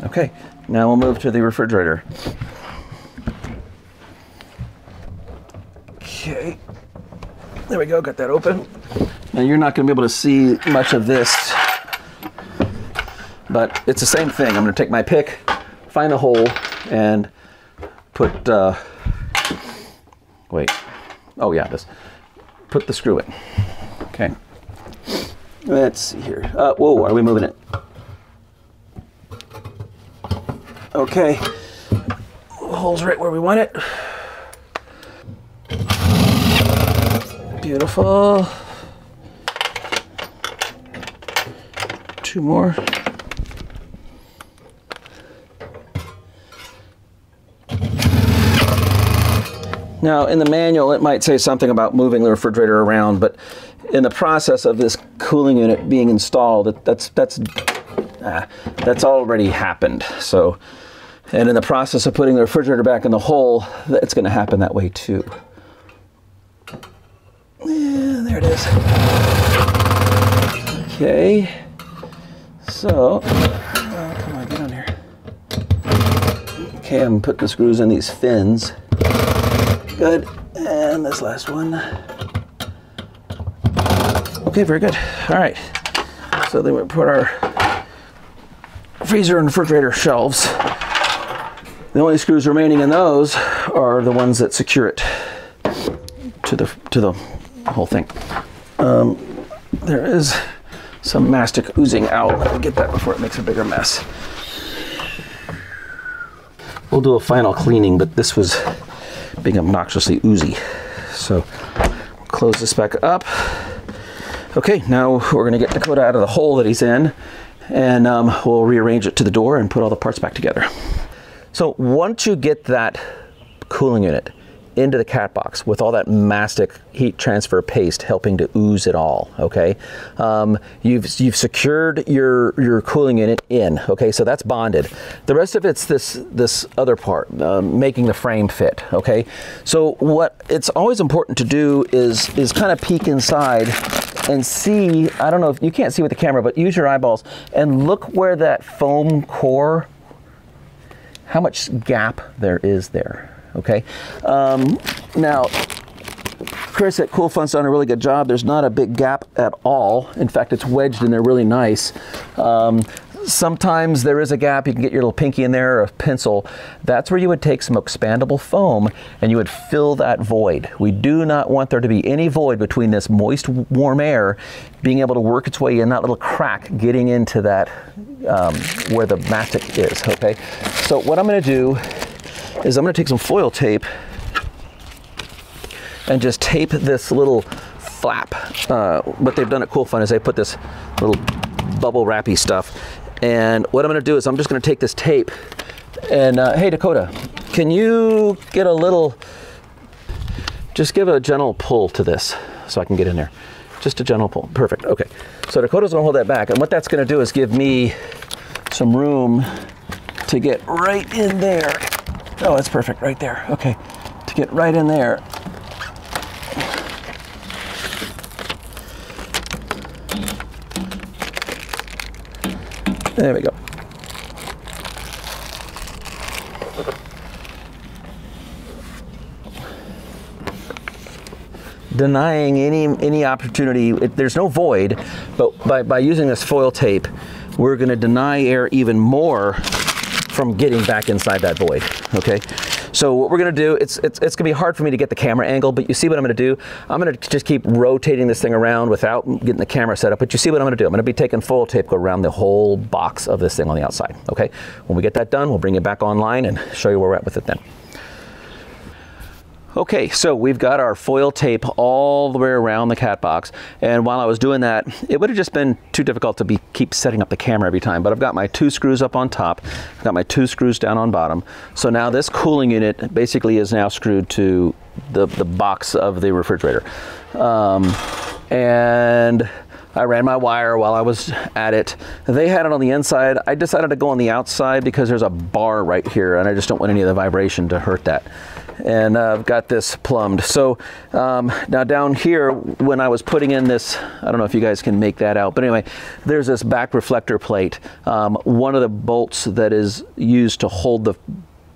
Okay, now we'll move to the refrigerator. Okay, there we go, got that open. Now you're not gonna be able to see much of this, but it's the same thing. I'm gonna take my pick, find a hole, and put, wait, oh yeah, put the screw in. Okay, let's see here. Whoa, are we moving it? Okay, hole's right where we want it. Beautiful. Two more. Now, in the manual, it might say something about moving the refrigerator around, but in the process of this cooling unit being installed, that's already happened. So, and in the process of putting the refrigerator back in the hole, it's going to happen that way too. Yeah, there it is. Okay, so, come on, get on here. Okay, I'm putting the screws in these fins. Good, and this last one. Okay, very good. All right, so then we put our freezer and refrigerator shelves. The only screws remaining in those are the ones that secure it to the whole thing. There is some mastic oozing out. Let me get that before it makes a bigger mess. We'll do a final cleaning, but this was being obnoxiously oozy. So close this back up. Okay, now we're gonna get Dakota out of the hole that he's in, and we'll rearrange it to the door and put all the parts back together. So once you get that cooling unit into the cat box with all that mastic heat transfer paste helping to ooze it all, okay? You've secured your cooling unit in, okay? So that's bonded. The rest of it's this other part, making the frame fit, okay? So what it's always important to do is kind of peek inside and see, I don't know if you can't see with the camera, but use your eyeballs and look where that foam core, how much gap there is there. Okay, now Chris at Cool Fun's done a really good job. There's not a big gap at all. In fact, it's wedged in there really nice. Sometimes there is a gap. You can get your little pinky in there or a pencil. That's where you would take some expandable foam and you would fill that void. We do not want there to be any void between this moist, warm air being able to work its way in, that little crack getting into that where the mastic is, okay? So what I'm gonna do is I'm going to take some foil tape and just tape this little flap. What they've done at Cool Fun is they put this little bubble wrappy stuff. And what I'm going to do is I'm just going to take this tape and, hey Dakota, can you get a little, just give a gentle pull to this so I can get in there. Just a gentle pull. Perfect. Okay. So Dakota's going to hold that back. And what that's going to do is give me some room to get right in there. Oh, that's perfect right there. Okay. To get right in there. There we go. Denying any opportunity, there's no void, but by using this foil tape, we're going to deny air even more from getting back inside that void. Okay, so what we're going to do, it's going to be hard for me to get the camera angle, but you see what I'm going to do. I'm going to just keep rotating this thing around without getting the camera set up, but you see what I'm going to do. I'm going to be taking foil tape, go around the whole box of this thing on the outside. Okay, when we get that done, we'll bring it back online and show you where we're at with it then. Okay, so we've got our foil tape all the way around the cat box, and while I was doing that, it would have just been too difficult to keep setting up the camera every time, but I've got my 2 screws up on top, I've got my 2 screws down on bottom, so now this cooling unit basically is now screwed to the box of the refrigerator. And I ran my wire while I was at it. They had it on the inside. I decided to go on the outside because there's a bar right here, and I just don't want any of the vibration to hurt that. And I've got this plumbed. So now down here, when I was putting in this, I don't know if you guys can make that out, but anyway, there's this back reflector plate. One of the bolts that is used to hold the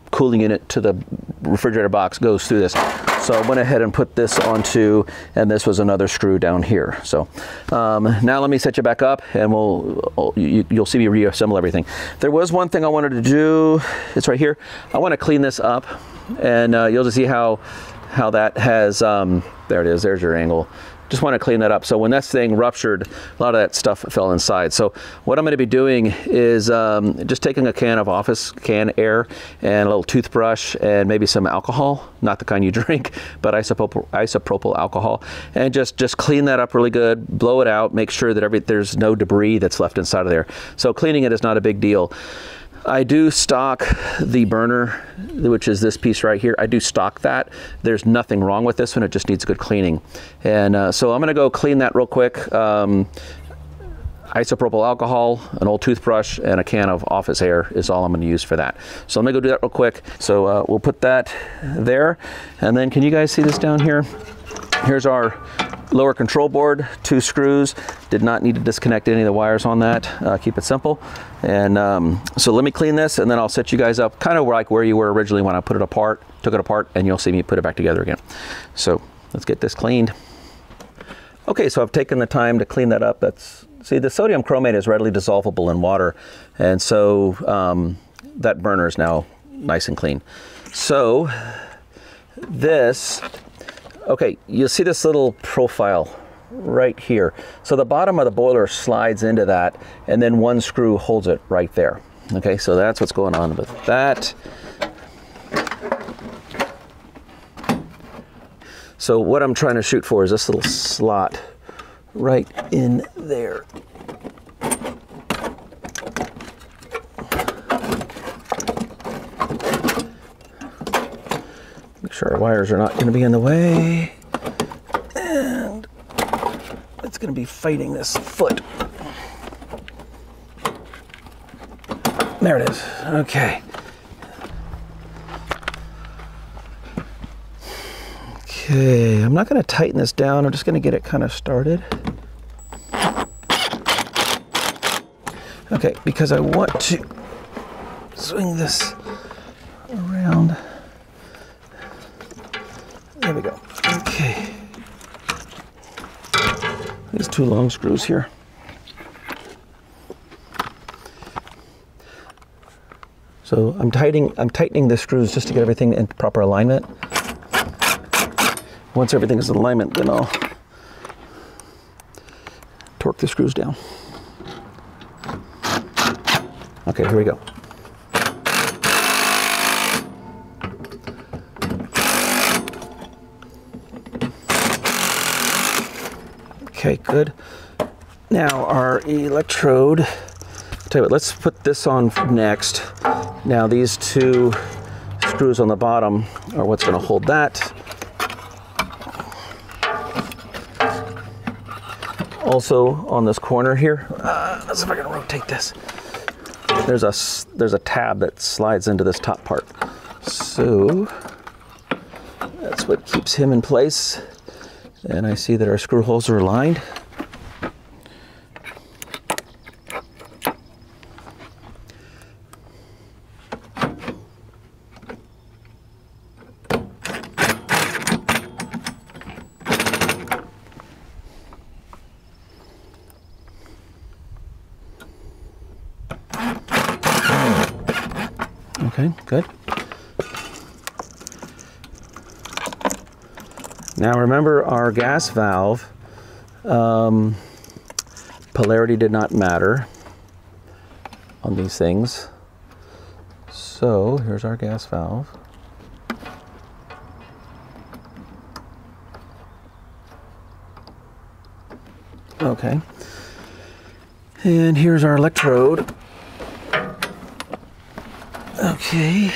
cooling unit to the refrigerator box goes through this. So I went ahead and put this onto, and this was another screw down here. So now let me set you back up, and you'll see me reassemble everything. There was one thing I wanted to do. It's right here. I want to clean this up, and you'll just see how that has, there it is, there's your angle. Just want to clean that up. So when this thing ruptured, a lot of that stuff fell inside. So what I'm going to be doing is just taking a can of office can air and a little toothbrush and maybe some alcohol, not the kind you drink, but isopropyl alcohol, and just clean that up really good, blow it out, make sure that there's no debris that's left inside of there. So cleaning it is not a big deal. I do stock the burner, which is this piece right here. I do stock that. There's nothing wrong with this one. It just needs good cleaning. And so I'm going to go clean that real quick. Isopropyl alcohol, an old toothbrush, and a can of office air is all I'm going to use for that. So I'm going to go do that real quick. So we'll put that there. And then can you guys see this down here? Here's our lower control board, 2 screws. Did not need to disconnect any of the wires on that. Keep it simple. And so let me clean this, and then I'll set you guys up kind of like where you were originally when I took it apart, and you'll see me put it back together again. So let's get this cleaned. Okay, so I've taken the time to clean that up. See, the sodium chromate is readily dissolvable in water, and so that burner is now nice and clean. So this, okay, you'll see this little profile right here. So the bottom of the boiler slides into that, and then 1 screw holds it right there. Okay, so that's what's going on with that. So what I'm trying to shoot for is this little slot right in there. Make sure our wires are not going to be in the way. And it's going to be fighting this foot. There it is. Okay. Okay, I'm not going to tighten this down. I'm just going to get it kind of started. Okay, because I want to swing this around. There we go. Okay. These 2 long screws here. So I'm tightening the screws just to get everything in proper alignment. Once everything is in alignment, then I'll torque the screws down. Okay, here we go. Okay, good. Now our electrode, tell you what, let's put this on next. Now these two screws on the bottom are what's going to hold that. Also on this corner here, let's see if I can rotate this. There's a tab that slides into this top part. So that's what keeps him in place. And I see that our screw holes are aligned. Okay, good. Now remember our gas valve, polarity did not matter on these things. So here's our gas valve. Okay. And here's our electrode. Okay.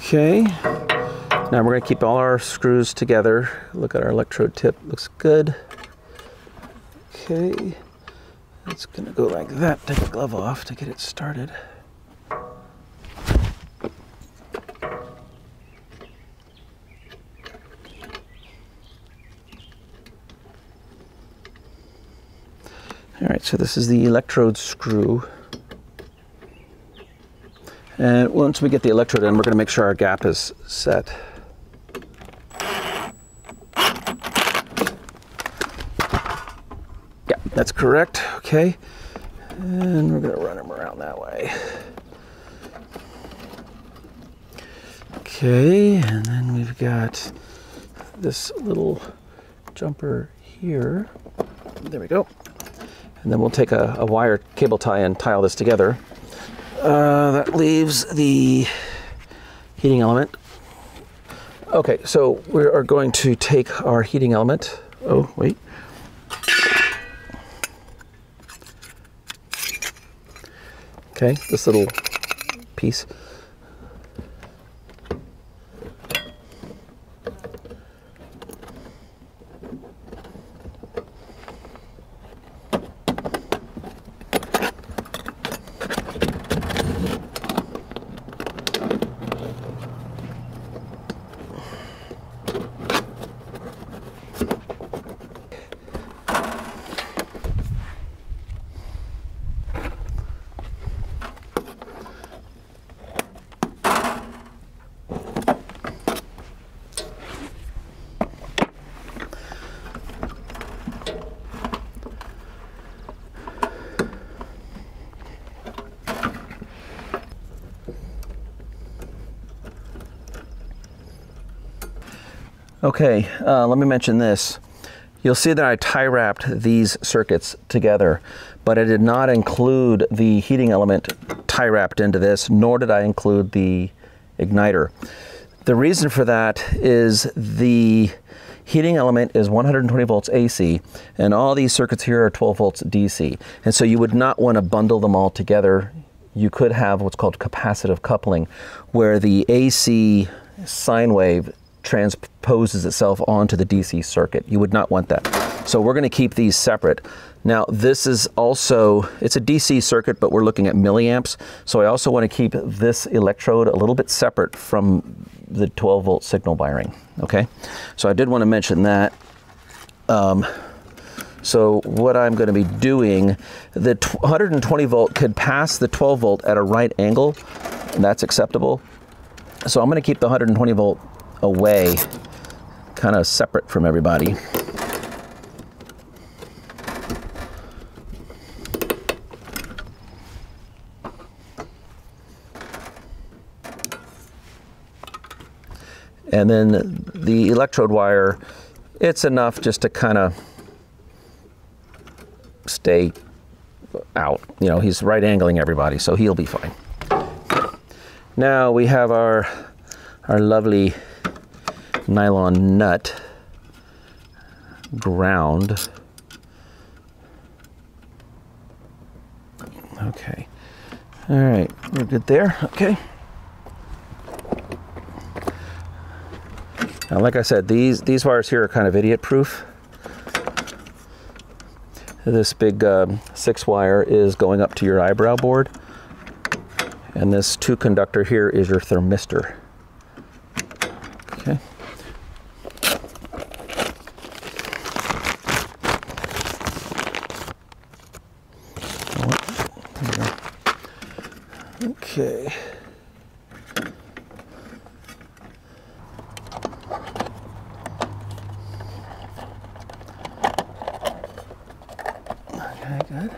Okay. Now we're going to keep all our screws together. Look at our electrode tip. Looks good. Okay. It's going to go like that. Take the glove off to get it started. All right, so this is the electrode screw. And once we get the electrode in, we're going to make sure our gap is set. Yeah, that's correct. Okay. And we're going to run them around that way. Okay, and then we've got this little jumper here. There we go. And then we'll take a wire cable tie and tie all this together. That leaves the heating element. Okay, so we are going to take our heating element. Oh, wait. Okay, this little piece. Okay, let me mention this. You'll see that I tie wrapped these circuits together, but I did not include the heating element tie wrapped into this, nor did I include the igniter. The reason for that is the heating element is 120 volts AC, and all these circuits here are 12 volts DC. And so you would not want to bundle them all together. You could have what's called capacitive coupling, where the AC sine wave transposes itself onto the DC circuit. You would not want that. So we're going to keep these separate. Now this is also, it's a DC circuit, but we're looking at milliamps. So I also want to keep this electrode a little bit separate from the 12 volt signal wiring. Okay, so I did want to mention that. So what I'm going to be doing, the 120 volt could pass the 12 volt at a right angle, and that's acceptable. So I'm going to keep the 120 volt away, kind of separate from everybody. And then the electrode wire, it's enough just to kind of stay out. You know, he's right angling everybody, so he'll be fine. Now we have our lovely nylon nut ground. Okay. All right, we're good there. Okay. Now, like I said, these wires here are kind of idiot proof. This big 6 wire is going up to your eyebrow board, and this 2 conductor here is your thermistor. Okay. Okay. Okay, good.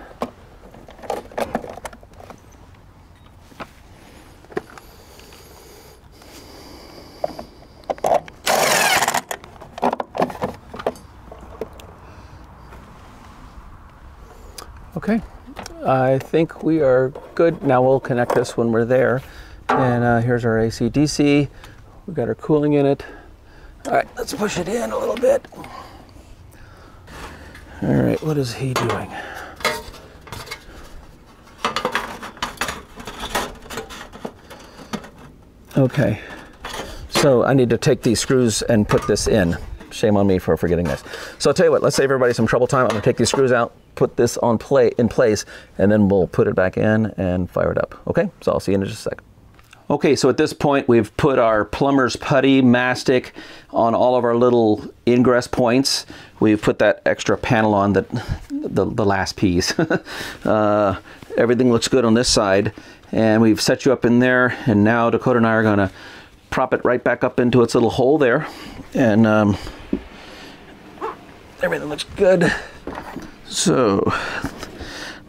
Okay, I think we are good. Now we'll connect this when we're there. And here's our AC/DC. We've got our cooling in it. All right, let's push it in a little bit. All right, what is he doing? Okay, so I need to take these screws and put this in. Shame on me for forgetting this. So I'll tell you what, let's save everybody some trouble time. I'm gonna take these screws out, put this in place, and then we'll put it back in and fire it up. Okay, so I'll see you in just a second. Okay, so at this point we've put our plumber's putty mastic on all of our little ingress points. We've put that extra panel on the last piece. Everything looks good on this side, and we've set you up in there, and now Dakota and I are gonna prop it right back up into its little hole there, and everything looks good. So,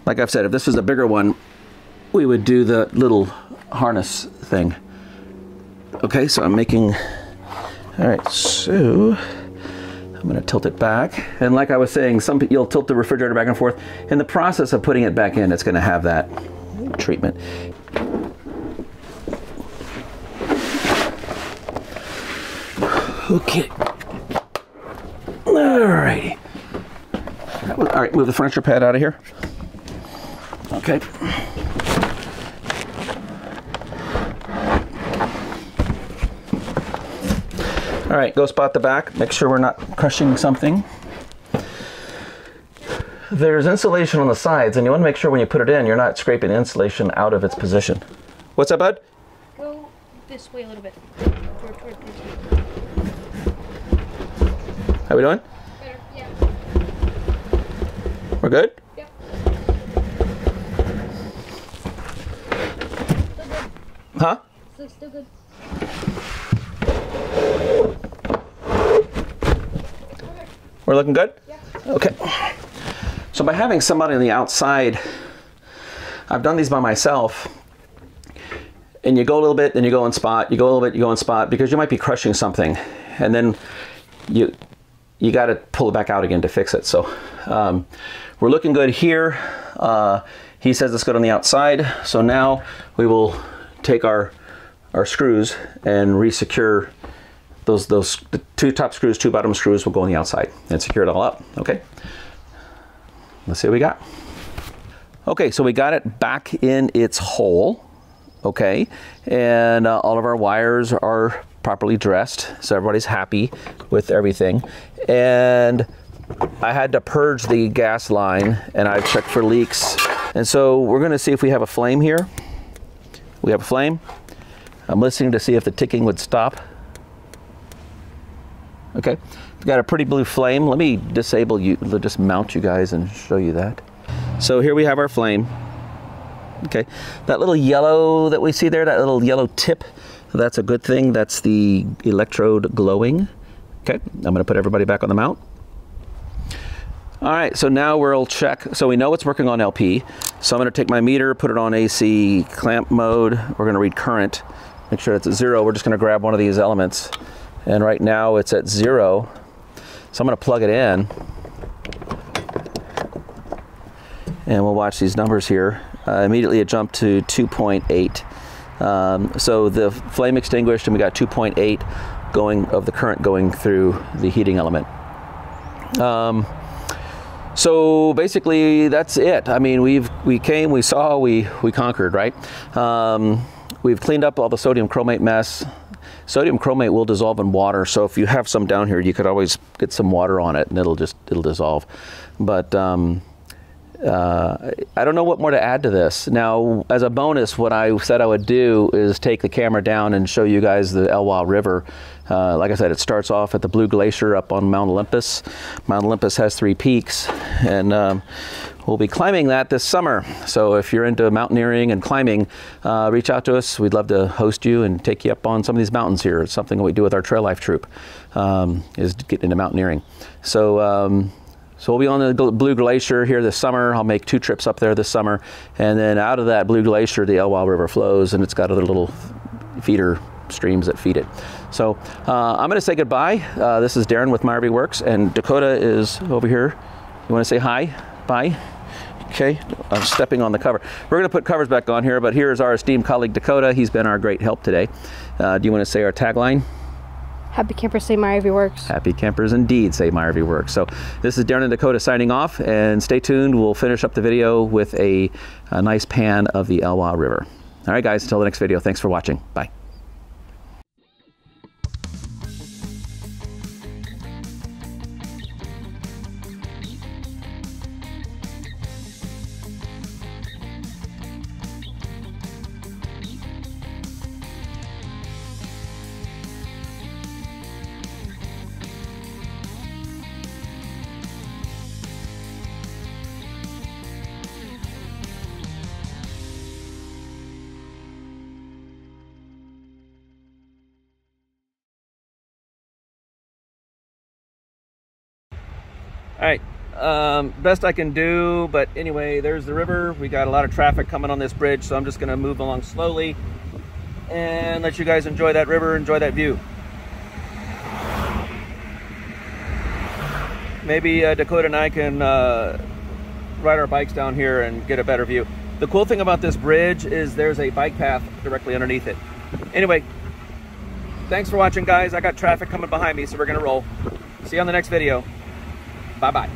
like I've said, if this was a bigger one, we would do the little harness thing. Okay, so I'm making, all right, so I'm gonna tilt it back. And like I was saying, you'll tilt the refrigerator back and forth. In the process of putting it back in, it's gonna have that treatment. Okay. Alrighty. All right, move the furniture pad out of here. Okay. All right, go spot the back. Make sure we're not crushing something. There's insulation on the sides, and you want to make sure when you put it in, you're not scraping the insulation out of its position. What's that, bud? Go this way a little bit. Toward this way. How we doing? Better, yeah. We're good? Yep. Still good. Huh? Still good. We're looking good? Yeah. Okay. So by having somebody on the outside, I've done these by myself, and you go a little bit, then you go and spot, you go a little bit, you go and spot, because you might be crushing something, and then you got to pull it back out again to fix it. So we're looking good here. He says it's good on the outside. So now we will take our screws and resecure the 2 top screws, 2 bottom screws will go on the outside and secure it all up. Okay. Let's see what we got. Okay, so we got it back in its hole. Okay, and all of our wires are properly dressed, so everybody's happy with everything. And I had to purge the gas line, and I checked for leaks. And so we're gonna see if we have a flame here. We have a flame. I'm listening to see if the ticking would stop. Okay, we've got a pretty blue flame. Let me disable you, just mount you guys and show you that. So here we have our flame. Okay, that little yellow that we see there, that little yellow tip, that's a good thing. That's the electrode glowing. Okay, I'm gonna put everybody back on the mount. All right, so now we'll check. So we know it's working on LP. So I'm gonna take my meter, put it on AC clamp mode. We're gonna read current, make sure it's at 0. We're just gonna grab one of these elements. And right now it's at 0. So I'm gonna plug it in. and we'll watch these numbers here. Immediately it jumped to 2.8. So the flame extinguished, and we got 2.8 of the current going through the heating element. So basically that's it. I mean, we came, we saw, we conquered, right? We've cleaned up all the sodium chromate mess. Sodium chromate will dissolve in water, so if you have some down here, you could always get some water on it and it'll dissolve. But I don't know what more to add to this. Now, as a bonus, what I said I would do is take the camera down and show you guys the Elwha River. Like I said, it starts off at the Blue Glacier up on Mount Olympus. Mount Olympus has 3 peaks, and we'll be climbing that this summer. So if you're into mountaineering and climbing, reach out to us. We'd love to host you and take you up on some of these mountains here. It's something that we do with our trail life troop, is to get into mountaineering. So we'll be on the Blue Glacier here this summer. I'll make 2 trips up there this summer. And then out of that Blue Glacier, the Elwha River flows, and it's got other little feeder streams that feed it. So I'm going to say goodbye. This is Darren with My RV Works, and Dakota is over here. You want to say hi? Bye? Okay, I'm stepping on the cover. We're going to put covers back on here, but here's our esteemed colleague Dakota. He's been our great help today. Do you want to say our tagline? Happy campers say My RV Works. Happy campers indeed say My RV Works. So this is Darren and Dakota signing off, and stay tuned. We'll finish up the video with a nice pan of the Elwha River. All right, guys, until the next video, thanks for watching. Bye. All right, best I can do, but anyway, there's the river. We got a lot of traffic coming on this bridge, so I'm just gonna move along slowly and let you guys enjoy that river, enjoy that view. Maybe Dakota and I can ride our bikes down here and get a better view. The cool thing about this bridge is there's a bike path directly underneath it. Anyway, thanks for watching, guys. I got traffic coming behind me, so we're gonna roll. See you on the next video. Bye-bye.